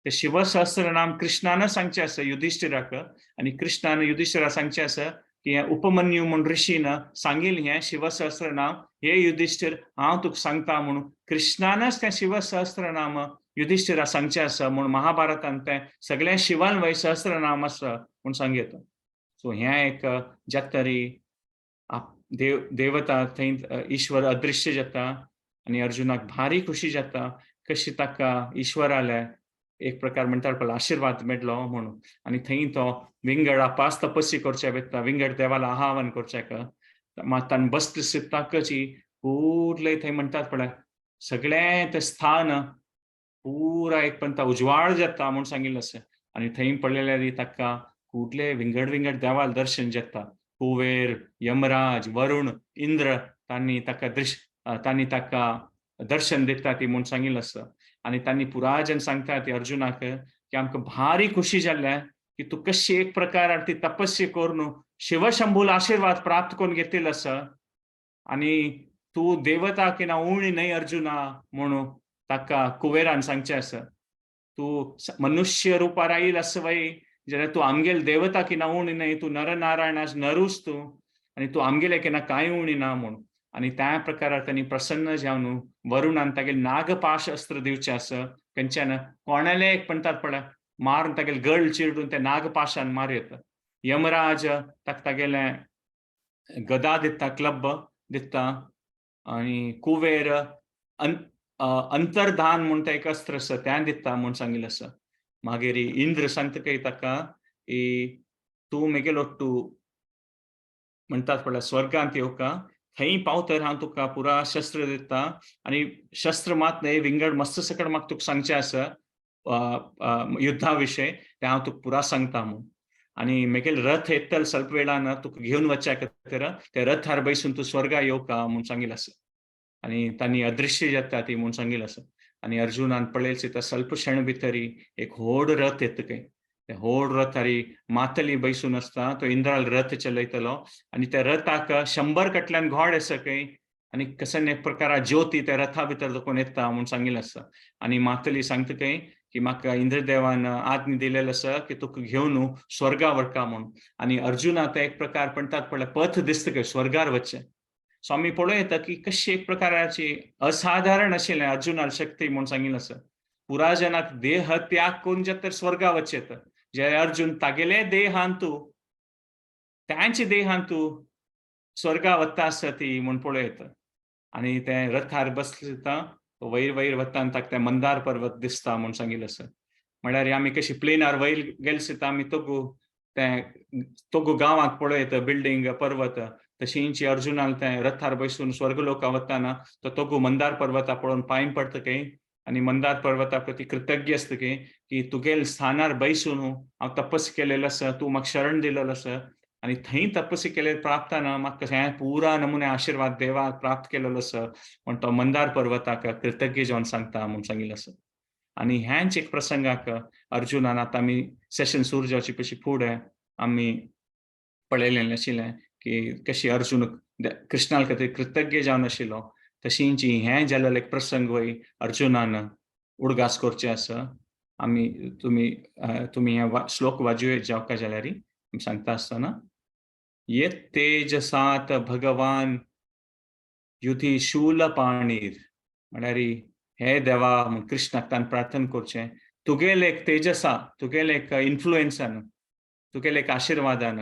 ते शिव सहस्रनाम कृष्णान सांगचें आसा युधिष्ठिराक आनी कृष्णान युधिष्ठिराक सांगचें आसा की हें उपमन्यू म्हूण ऋषीन सांगिल्लें हें शिव सहस्रनाम हे युधिष्ठिर हांव तुका सांगता म्हणून कृष्णानच तें शिव सहस्रनाम युधिष्ठिराक सांगचें आसा म्हूण महाभारतांत तें सगळ्या शिवान वय सहस्रनाम आसा म्हूण सांग येता सो हें एक ज्या तरी देवता थंय ईश्वर अदृश्य जाता आनी अर्जुनाक भारी खुशी जाता कशी ताका ईश्वराले एक प्रकार म्हणटात पळय आशिर्वाद मेळ्ळो म्हणून आनी थंय तो विंगड आपास तपस्या करचे वयता विंगड देवाला आवाहन करच्याक ताणें बसता सिद्धाकची पूर्ले थंय म्हणटात पळय सगळें तें स्थान पुरा एक पंत उजवाड जाता म्हूण सांगिल्लें आसा आनी थंय पळयल्यार ताका कुठले विंगड देवाल दर्शन जाता कुबेर यमराज वरुण इंद्र तांणी ताका दर्शन दिता ती म्हूण सांगिल्लें आसा आनी तांणी पुराजन सांगता ती अर्जुनाक की आमकां भारी खुशी जाल्ल्या की तूं कशी एक प्रकार ती तपस्या करून शिवशंभूल आशिर्वाद प्राप्त करून घेतिल्लो आसा आनी तूं देवता की ना उणी न्हय अर्जुना म्हणून ताका कुबेरान सांगचें आसा तूं मनुष्य रुपार आयिल्लो आसा वय जाल्यार तूं आमगेल देवता की ना उणी न्हय तूं नरनारायणाच नरूच तूं आनी तूं आमगेले की ना कांय उणी ना म्हणून आनी त्या प्रकारार तांणी प्रसन्न जावन वरुणान तागेले नागपाश अस्त्र दिवचें आसा खंयच्यान कोणाले एक म्हणटात पळय मारून तागेले गळ चिरडून ते नागपाशान मारयता यमराज तागेले गदा दिता क्लब दिता आनी कुबेर अंतर्धान म्हूण तें एक अस्त्र आसा तें दिता म्हूण सांगिल्लें आसा मागीर इंद्र सांगता काय ताका तूं म्हगेलो तूं म्हणटात पळय स्वर्गांत येवका थंय पावतर हांव तुका पुरा शस्त्र दिता आनी शस्त्र मात न्हय विंगड मस्त सकट म्हाका तुका सांगचें आसा युद्धा विशय तें हांव तुका पुरा सांगता म्हूण आनी म्हगेले रथ येतले ಸ್ವಲ್ಪ वेळान तुका घेवन वच्या खातीर ते रथार बसून तूं स्वर्गा येवका म्हूण सांगिल्लें आसा आनी तांणी अदृश्य जाता ती म्हूण सांगिल्लें आसा आनी अर्जुनान पळयलें तर ಸ್ವಲ್ಪ क्षण भितरी एक व्हड रथ येता काय ते व्हड रथारी मातली बसून आसता तो इंद्राल रथ चलयतलो आनी त्या रथाक 100 कटल्यान घोड आसा काय आनी कसन एक प्रकार ज्योती त्या रथा भितर देखून येता म्हूण सांगिल्लें आसा आनी मातली सांगता काय की म्हाका इंद्रदेवान आज्ञा दिलेलो आसा की तुका घेवन स्वर्गा व्हरता म्हूण आनी अर्जुना ते एक प्रकार म्हणटात पळय पथ दिसता काय स्वर्गार वचचें सो आमी पळोवं येता की कशी एक प्रकाराची असाधारण आशिल्लें अर्जुनाल शक्ती म्हूण सांगिल्लें आसा पुराजनाक देह त्याग करून जे तर स्वर्गा वचेत जे अर्जुन तागेले देहांतू तांचे देहांतू स्वर्गा वता आसा ती म्हूण पळोवं येता आनी ते रथार बसता वयर वता आनी ताका ते मंदार पर्वत दिसता म्हूण सांगिल्लें आसा म्हळ्यार आमी कशी प्लेनार वयर गेले आमी तोगू गांवांत पळोवं येता बिल्डींग पर्वत तशींच अर्जुनान तें रथार बसून स्वर्गलोका वताना तो तोगू मंदार पर्वता पळोवन पांय पडटा काय आनी मंदार पर्वता प्रती कृतज्ञ आसता की तुगेल स्थानार बसून हांव तपस्या केलेलो आसा तूं म्हाका शरण दिलेलो आसा आनी थंय तपस्या केले प्राप्ताना म्हाका हें पुरा नमुने आशिर्वाद देवाक प्राप्त केलेलो आसा म्हण तो मंदार पर्वताक कृतज्ञ जावन सांगता म्हूण सांगिल्लें आसा आनी ह्याच एक प्रसंगाक अर्जुनान आतां आमी सेशन सुरू जावचे पयलीं फुडें आमी पळयलेलें आशिल्लें की कशी अर्जुन कृष्णा खातीर कृतज्ञ जावन आशिल्लो तशींच हें जाल्लें एक प्रसंग वय अर्जुनान उडगास करचें आसा आमी तुमी हे श्लोक वाजूं जावका जाल्यार सांगता आसतना यत् तेजसात भगवान युधी शूलपाणीर म्हळ्यार हे देवा कृष्णाक ताणें प्रार्थना करचें तुगेले एक तेजसा तुगेले एक इन्फ्लुएन्सान तुगेले एक आशिर्वादान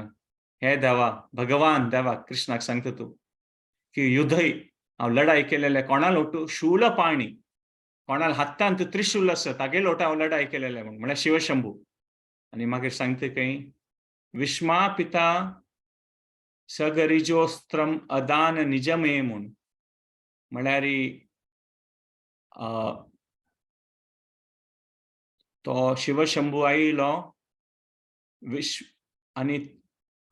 हे देवा भगवान देवा कृष्णाक सांगता तूं की युधय हांव लढाई केलेले कोणाल ओटू शूलपाणी कोणाल हातान तूं त्रिशूल आसा तागेले ओटू हांव लढाई केलेले म्हळ्यार शिवशंभू आनी मागीर सांगता खंय विश्मा पिता सगरिजोस्त्रम अदान निजमे म्हळ्यार तो शिवशंभू आयलो आनी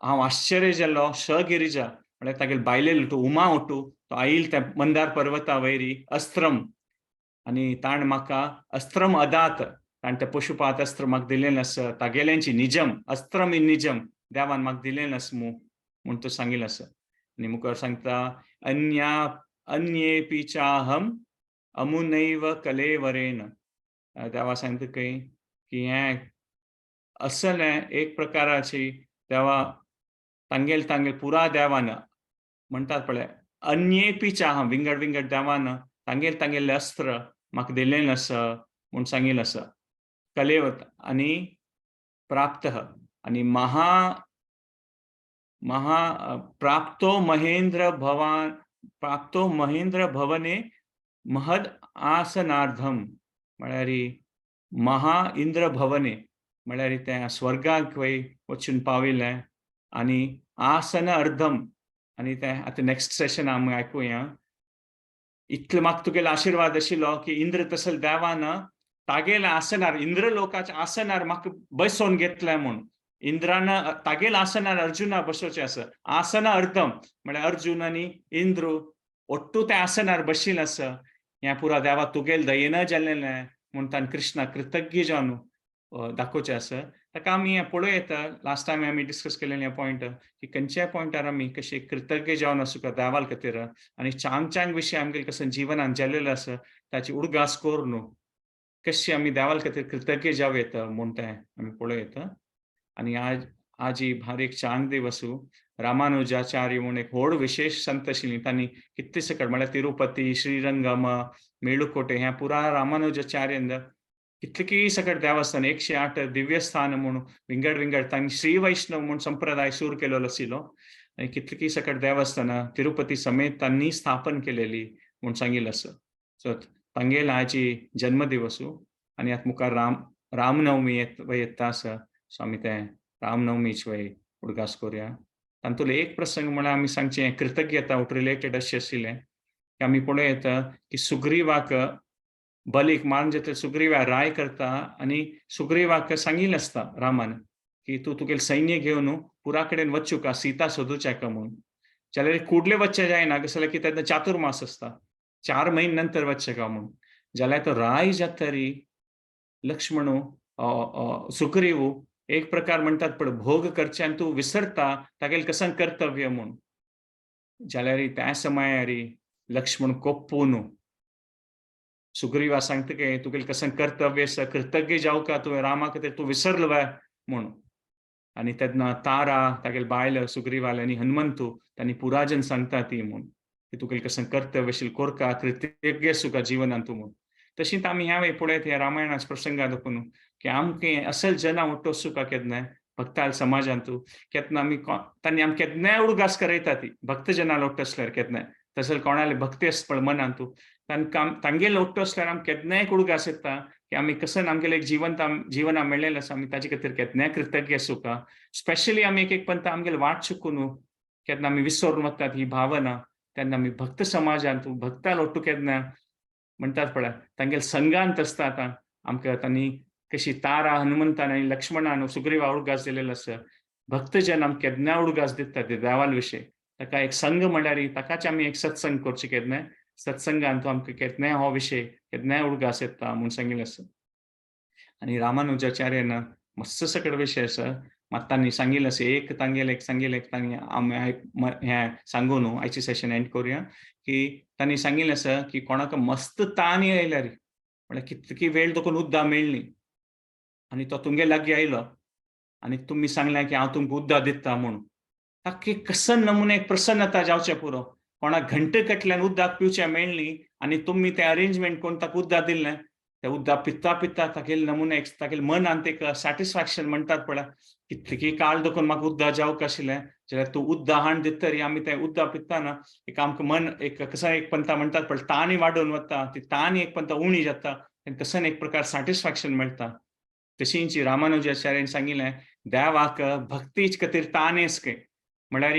हांव आश्चर्य जाल्लो सगिरिजा म्हळ्यार तागेले बायलेलो तूं उमा ओटू तो आयिल त्या मंदार पर्वता वयरी अस्त्रम आनी ताणें म्हाका अस्त्रम अदात ताणें तें पशुपात अस्त्र म्हाका दिलेलें आसा तागेल्यांची निजम अस्त्रम इन निजम देवान म्हाका दिलेलें आसा म्हूण तो सांगिल्लो आसा आनी मुखार सांगता अन्येपि चाहम अमुनैव कलेवरेन देवा सांगता खंय की हें असलें एक प्रकाराची देवा तांगेल पुरा देवान म्हणटात पळय अन्येपि चाहम विंगड विंगड देवान तांगेले अस्त्र म्हाका दिलेलें आसा म्हूण सांगिल्लें आसा कलेवत आनी प्राप्त आनी महा प्राप्तो महेंद्र भवने महद आसनार्धम म्हळ्यार महा इंद्र भवने म्हळ्यार तें स्वर्गाक वय वचून पाविल्लें आनी आसन अर्धम आनी तें आतां नेक्स्ट सेशन आमी आयकुया इतलो म्हाका तुगेलो आशिर्वाद आशिल्लो की इंद्र तसले देवान तागेले आसनार इंद्र लोकाच्या आसनार म्हाका बसोवन घेतलें म्हूण इंद्रान तागेले आसनार अर्जुना बसोवचें आसा आसना अर्धम म्हळ्यार अर्जुन आनी इंद्र ओट्टू त्या आसनार बशिल्ले आसा हें पुरा देवा तुगेले दयेन जाल्लें म्हूण ताणें कृष्णाक कृतज्ञ जावन दाखोवचें आसा ताका आमी हें पळोवं येता लास्ट टायम आमी डिस्कस केलेलें हें पॉयंट की खंयच्याय पॉयंटार आमी कशें कृतज्ञ जावन आसूं देवाल खातीर आनी चांग विशय आमगे कसं जिवनान जाल्लेलो आसा ताची उडगास करून कशी आमी देवाल खातीर कृतज्ञ जावं येता म्हूण तें आमी पळोवं येता आनी आज ही भारी एक चांग दिवस रामानुजाचार्य म्हूण एक व्हड विशेष संत आशिल्लीं तांणी कितले सकट म्हळ्यार तिरुपती श्रीरंगम मेळुकोटे हें पुरा रामानुजाचार्यान कितलेकी सकट देवस्थान 108 दिव्यस्थान म्हूण विंगड विंगड तांणी श्री वैष्णव म्हूण संप्रदाय सुरू केलेलो आशिल्लो आनी कितलेकी सकट देवस्थानां तिरुपती समेत तांणी स्थापन केलेली म्हूण सांगिल्लें आसा सो तांगेल आजी जन्मदिवस आनी आतां मुखार रामनवमी येता आसा सो आमी तें रामनवमीच वय उडगास करुया तातूंतलो एक प्रसंग म्हळ्यार आमी सांगचें कृतज्ञता रिलेटेड अशें आशिल्लें की आमी पळोवं येता की सुग्रीवाक बलीक मारून सुग्रीवा राय करता आनी सुग्रीवाक सांगिल्लें आसता रामान की तूं तुगेलें सैन्य घेवन पुरा कडेन वचूं का सीता सोदूचें म्हूण जाल्यार कुडले वचचें जायना जाल्यार कितें चातुर्मास आसता 4 म्हयने नंतर वचचें का म्हूण जाल्यार तो राय जातरी लक्ष्मण सुग्रीव एक प्रकार म्हणटात पण भोग करचे आनी तूं विसरता तागेलें कसन कर्तव्य म्हूण जाल्यार त्या समयार लक्ष्मण कोप्पून सुग्रीवा सांगता की तुगेलें कसन कर्तव्य आसा कृतज्ञ जावं का तुवें रामा खातीर तूं विसरलो म्हूण आनी तेन्ना तारा तागेले बायल सुग्रीवाल आनी हनुमंतू तांणी पुराजन सांगता ती म्हूण की तुगेलें कसन कर्तव्य आशिल्लें कोरका कृतज्ञ आसूं का जिवनांत तूं म्हूण तशींच आमी ह्या वेळी पळयत ह्या रामायणाच्या प्रसंगांत देखून की आमकां असल जना ओट्टो आसूं का केन्नाय भक्ताल समाजांत केन्ना आमी तांणी आमी केन्नाय उडगास करयता ती भक्त जनाल ओट्टो आसल्यार केन्नाय तसले कोणाले भक्ती आसता पळय मनांत तांगेले ओट्टो आसल्यार आमी केन्नाय उडगास येता की आमी कसन आमगेलें एक जिवना मेळ्ळेलें आसा आमी ताजे खातीर केन्नाय कृतज्ञ आसूं का स्पेशली आमी एक पंत आमगेले वाट चुकून केन्ना आमी विसरून वतात ही भावना तेन्ना आमी भक्त समाजांत भक्ताल ओट्टो केन्ना म्हणटात पळय तांगेले संगांत आसता आतां आमकां तांणी कशी तारा हनुमंतान आनी लक्ष्मणान सुग्रीवा उडगास दिलेलो आसा भक्त जन आमकां केन्नाय उडगास दितात ते देवाल विशय ताका एक संघ म्हणल्यार ताकाच आमी एक सत्संग करचें केन्नाय सत्संगांत आमकां केन्नाय हो विशय केन्नाय उडगास येता म्हूण सांगिल्लें आसा आणि रामानुजाचार्यान मस्त सकट विषय आसा मात तांणी सांगिल्लें अशें एक तांगेलें हें सांगून आयचें सेशन एंड करुया की तांणी सांगिल्लें आसा की कोणाक मस्त ताण येयल्यार म्हळ्यार कितकी वेळ देखून उद्दां मेळ्ळी आनी तो तुमगे लागीं आयलो आनी तुमी सांगलें की हांव तुमकां उद्दां दिता म्हणून ताका कसन नमुने एक प्रसन्नता जावचें पुरो कोणाक घंटे कटल्यान उदक पिवचें मेळ्ळी आनी तुमी तें अरेंजमेंट करून ताका उदक दिल्लें तें उदक पिता पिता तागेले नमुने तागेले मन आनी एक सॅटिस्फॅक्शन म्हणटात पळय कितकी काळ देखून म्हाका उदक जावंक आशिल्लें जाल्यार तूं उदक हाडून दितरी आमी तें उदक पितना एक आमकां मन एक कसं एक पंथा म्हणटात पळय ताणी वाडून वता ती ताण एक पंथा उणी जाता कसं एक प्रकार सॅटिस्फॅक्शन मेळटा तशींच रामानुजाचार्यान सांगिल्लें देवाक भक्तीच खातीर ताणेस के म्हळ्यार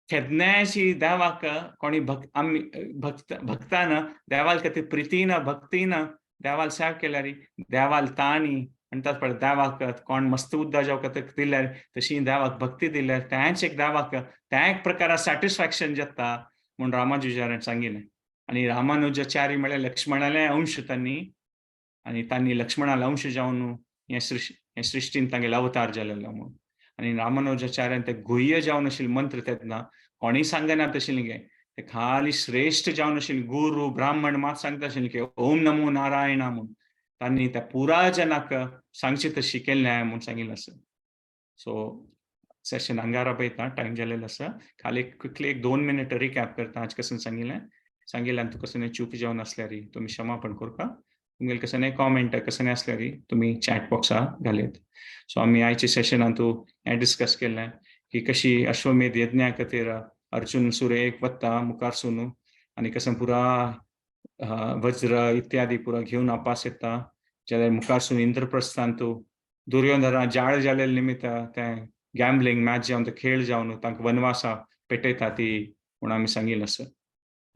केन्नायशी देवाक कोणी आमी भक्तान देवाल खातीर प्रितीन भक्तीन देवाल सेवा केल्यार देवाल ताणी म्हणटात पळय देवाक कोण मस्त उद्दां जावं दिल्यार तशी देवाक भक्ती दिल्यार तेंच एक देवाक त्या एक प्रकारा सॅटिस्फॅक्शन जाता म्हूण रामानुजाचार्यान सांगिल्लें आनी रामानुजाचार्य म्हळ्यार लक्ष्मणाले अंश तांणी आनी तांणी लक्ष्मणाले अंश जावन हे सृश्टीन तांगेले अवतार जाल्लो म्हूण आनी रामानुजाचार्यान ते गुह्य जावन आशिल्ले मंत्र तेन्ना कोणी सांगना तशिल्लें गे ते खाली श्रेष्ठ जावन आशिल्ले गुरू ब्राह्मण मात सांगता आशिल्ले की ओम नमो नारायणा म्हूण तांणी त्या पुरा जनाक सांगचें तशें केल्लें म्हूण सांगिल्लें आसा सो सेशन हांगार पळयता टायम जाल्लो आसा खाली क्विकली एक 2 मिनट रिकॅप करता आज कसन सांगिल्लें आनी तुका कसं चूक जावन आसल्यार तुमी क्षमापण करता तुमगेले कसं कॉमेंट कसं आसल्यार तुमी चॅट बॉक्सा घालेत सो आमी आयच्या सेशनांत हें डिस्कस केल्लें की कशी अश्वमेध यज्ञा खातीर अर्जुन सुरेक वता मुखारसून आनी कसं पुरा वज्र इत्यादी पुरा घेवन वापस येता जाल्यार मुखारसून इंद्रप्रस्थान तूं दुर्योधना जाळ जाल्ले निमित्त तें गॅम्बलिंग मॅच जावन खेळ जावन तांकां वनवासा पेटयता ती म्हूण आमी सांगिल्लें आसा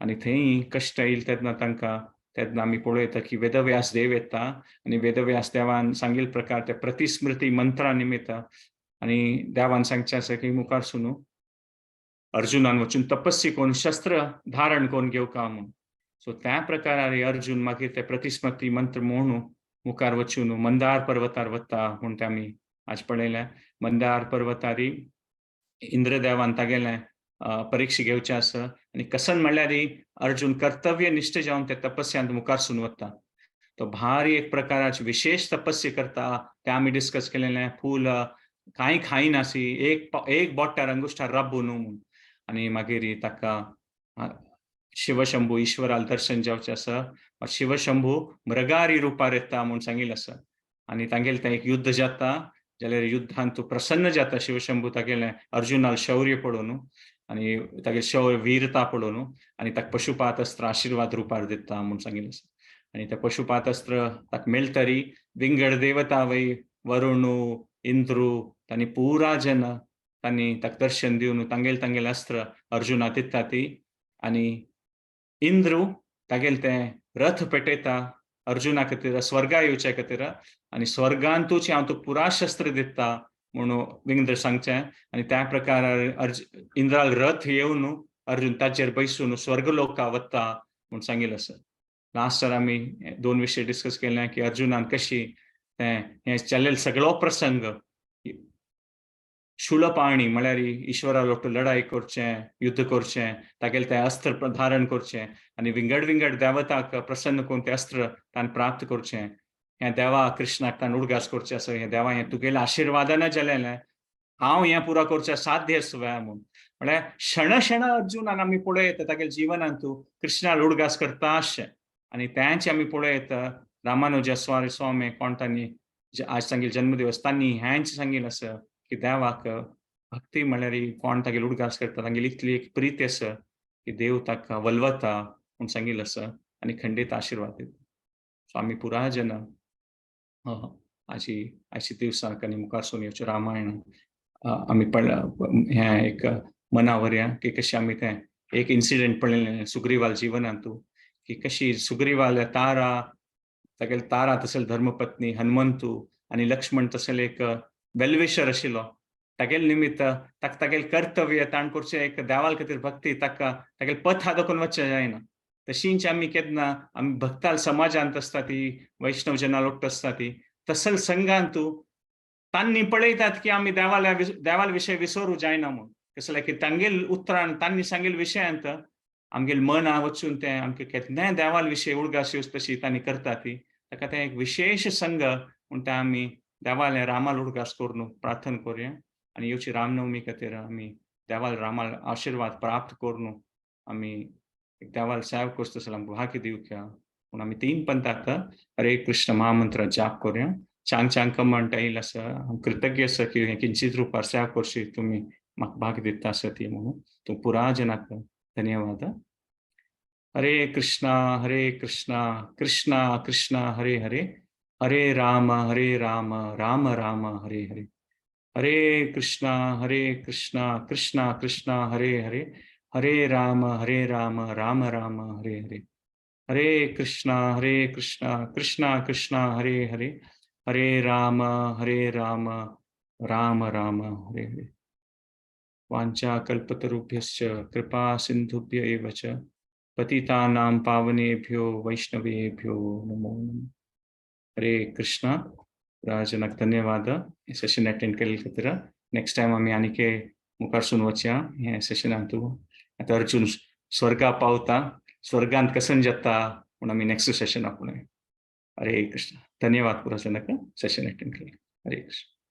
आनी थंय कश्ट येयले तेन्ना तांकां तेन्ना आमी पळयता की वेदव्यास देव येता आनी वेदव्यास देवान सांगिल्ले प्रकार ते प्रतिस्मृती मंत्रा निमित्त आनी देवान सांगचें आसा की मुखारसून अर्जुनान वचून तपस्या करून शस्त्र धारण करून घेवका म्हूण सो त्या प्रकारान अर्जुन मागीर ते प्रतिस्मृती मंत्र म्हणून मुखार वचून मंदार पर्वतार वता म्हूण ते आमी आज पळयलें मंदार पर्वतार इंद्रदेवान तागेलें परीक्षा घेवचें आसा आनी कसन म्हणल्यार अर्जुन कर्तव्यनिश्ठ जावन ते तपस्यांत मुखारसून वता तो भारी एक प्रकाराची विशेष तपस्या करता ते आमी डिस्कस केलेलें फूल कांय खायनासी एक बोटार अंगुश्टार रब्बू न्हू म्हूण आनी मागीर ताका शिवशंभू ईश्वराल दर्शन जावचें आसा शिवशंभू मृगारी रुपार येता म्हूण सांगिल्लें आसा आनी तांगेलें तें एक युध्द जाता जाल्यार युध्दांत तूं प्रसन्न जाता शिवशंभू तागेलें अर्जुनाल शौर्य पळोवन आनी तागे शौर्य वीरता पळोवन आनी ताका पशुपात अस्त्र आशिर्वाद रुपार दिता म्हूण सांगिल्लें आसा आनी तें पशुपात अस्त्र ताका मेळटरी विंगड देवता वय वरुणू इंद्रू तांणी पुरा जन तांणी ताका दर्शन दिवन तांगेले अस्त्र अर्जुनाक दिता ती आनी इंद्रू तागेले तें रथ पेटयता अर्जुना खातीर स्वर्गा येवचे खातीर आनी स्वर्गांतूच हांव तुका पुरा शस्त्र दिता म्हणून विंद्र सांगचें आनी त्या प्रकार इंद्राल रथ येवन अर्जुन ताचेर बैसून स्वर्गलोका वता म्हूण सांगिल्लें आसा लास्टार आमी 2 विशय डिस्कस केले की अर्जुनान कशी हें चल्लेलो सगळो प्रसंग शूलपाणी म्हळ्यार ईश्वरा लोट लढाई करचें युद्ध करचें तागेलें तें अस्त्र धारण करचें आनी विंगड विंगड देवताक प्रसन्न करून तें अस्त्र ताणें प्राप्त करचें हें देवा कृष्णाक ताणें उडगास करचें आसा हें देवा हें तुगेलें आशिर्वादान जालेलें हांव हें पुरो करचें साध्य आसुया म्हूण म्हळ्यार क्षण अर्जुनान आमी पळयत तागेल्या जिवनांत तूं कृष्णाल उडगास करता अशें आनी तेंच आमी पळयत रामानुजा स्वामी कोण तांणी आज सांगिल्लो जन्मदिवस तांणी हेंच सांगिल्लें आसा की देवाक भक्ती म्हळ्यार कोण तागेली उडगास करता तांगेली इतली एक प्रीती आसा की देव ताका वल्वता म्हूण सांगिल्लें आसा आनी खंडीत आशिर्वाद दिता सो आमी पुराय जन आयच्या दिवसाक आनी मुखारसून येवचें रामायण आमी हें एक मनावरया की कशें आमी तें एक इन्सिडेंट पळयलें सुग्रीवाल जिवनांत की कशी सुग्रीवाल तारा तागेले तारा तसले धर्मपत्नी हनुमंतू आनी लक्ष्मण तसले एक वेलविशर आशिल्लो तागेले निमित्त ताका तागेलें कर्तव्य ताण करचें एक देवाल खातीर भक्ती ताका तागेलें पथ हादोकून वचचें जायना तशींच आमी केन्ना आमी भक्ताल समाजांत आसता ती वैष्णव जना लोक आसता ती तसल संघांतू तांनी पळयतात की आमी देवाल विशय विसरू जायना म्हूण कसले की तांगेल उतरान तांणी सांगेल विशयांत आमगेल मन वचून ते आमकां केन्नाय देवाल विशय उळगास येवच तशी तांणी करता ती ताका ते एक विशेष संघ म्हूण ते आमी देवाल रामाल उळगास करून प्रार्थना करुया आनी येवची रामनवमी खातीर आमी देवाल रामाल आशीर्वाद प्राप्त करून आमी देवाल सेवा करता तसले आमकां भाग्य दिवया म्हूण आमी 3 पंथाक हरे कृष्ण महामंत्र जाप करुया चांग म्हणटा येईल आसा कृतज्ञ आसा की हे किंचित रुपार सेवा करशी तुमी म्हाका भाग दिता आसा ती म्हणून तूं पुराय जनाक धन्यवाद हरे कृष्णा कृष्णा कृष्णा हरे हरे हरे राम राम राम हरे हरे हरे कृष्णा कृष्णा कृष्णा हरे हरे हरे राम राम राम हरे हरे हरे कृष्णा कृष्णा कृष्णा हरे हरे हरे राम राम राम हरे हरे वाञ्छा कल्पतरुभ्यश्च कृपा सिन्धुभ्य एव च पतितानां पावनेभ्यो वैष्णवेभ्यो नमो नमः हरे कृष्णा राजनक धन्यवाद हे सेशन अटेंड केले खातीर नेक्स्ट टाइम आमी आनीक मुखारसून वचया हे सेशनांतू आतां अर्जुन स्वर्गा पावता स्वर्गांत कसन जाता म्हूण आमी नेक्स्ट सेशनाक पळोवया हरे कृष्ण धन्यवाद पुराजनक सेशन अटेंड केले हरे कृष्ण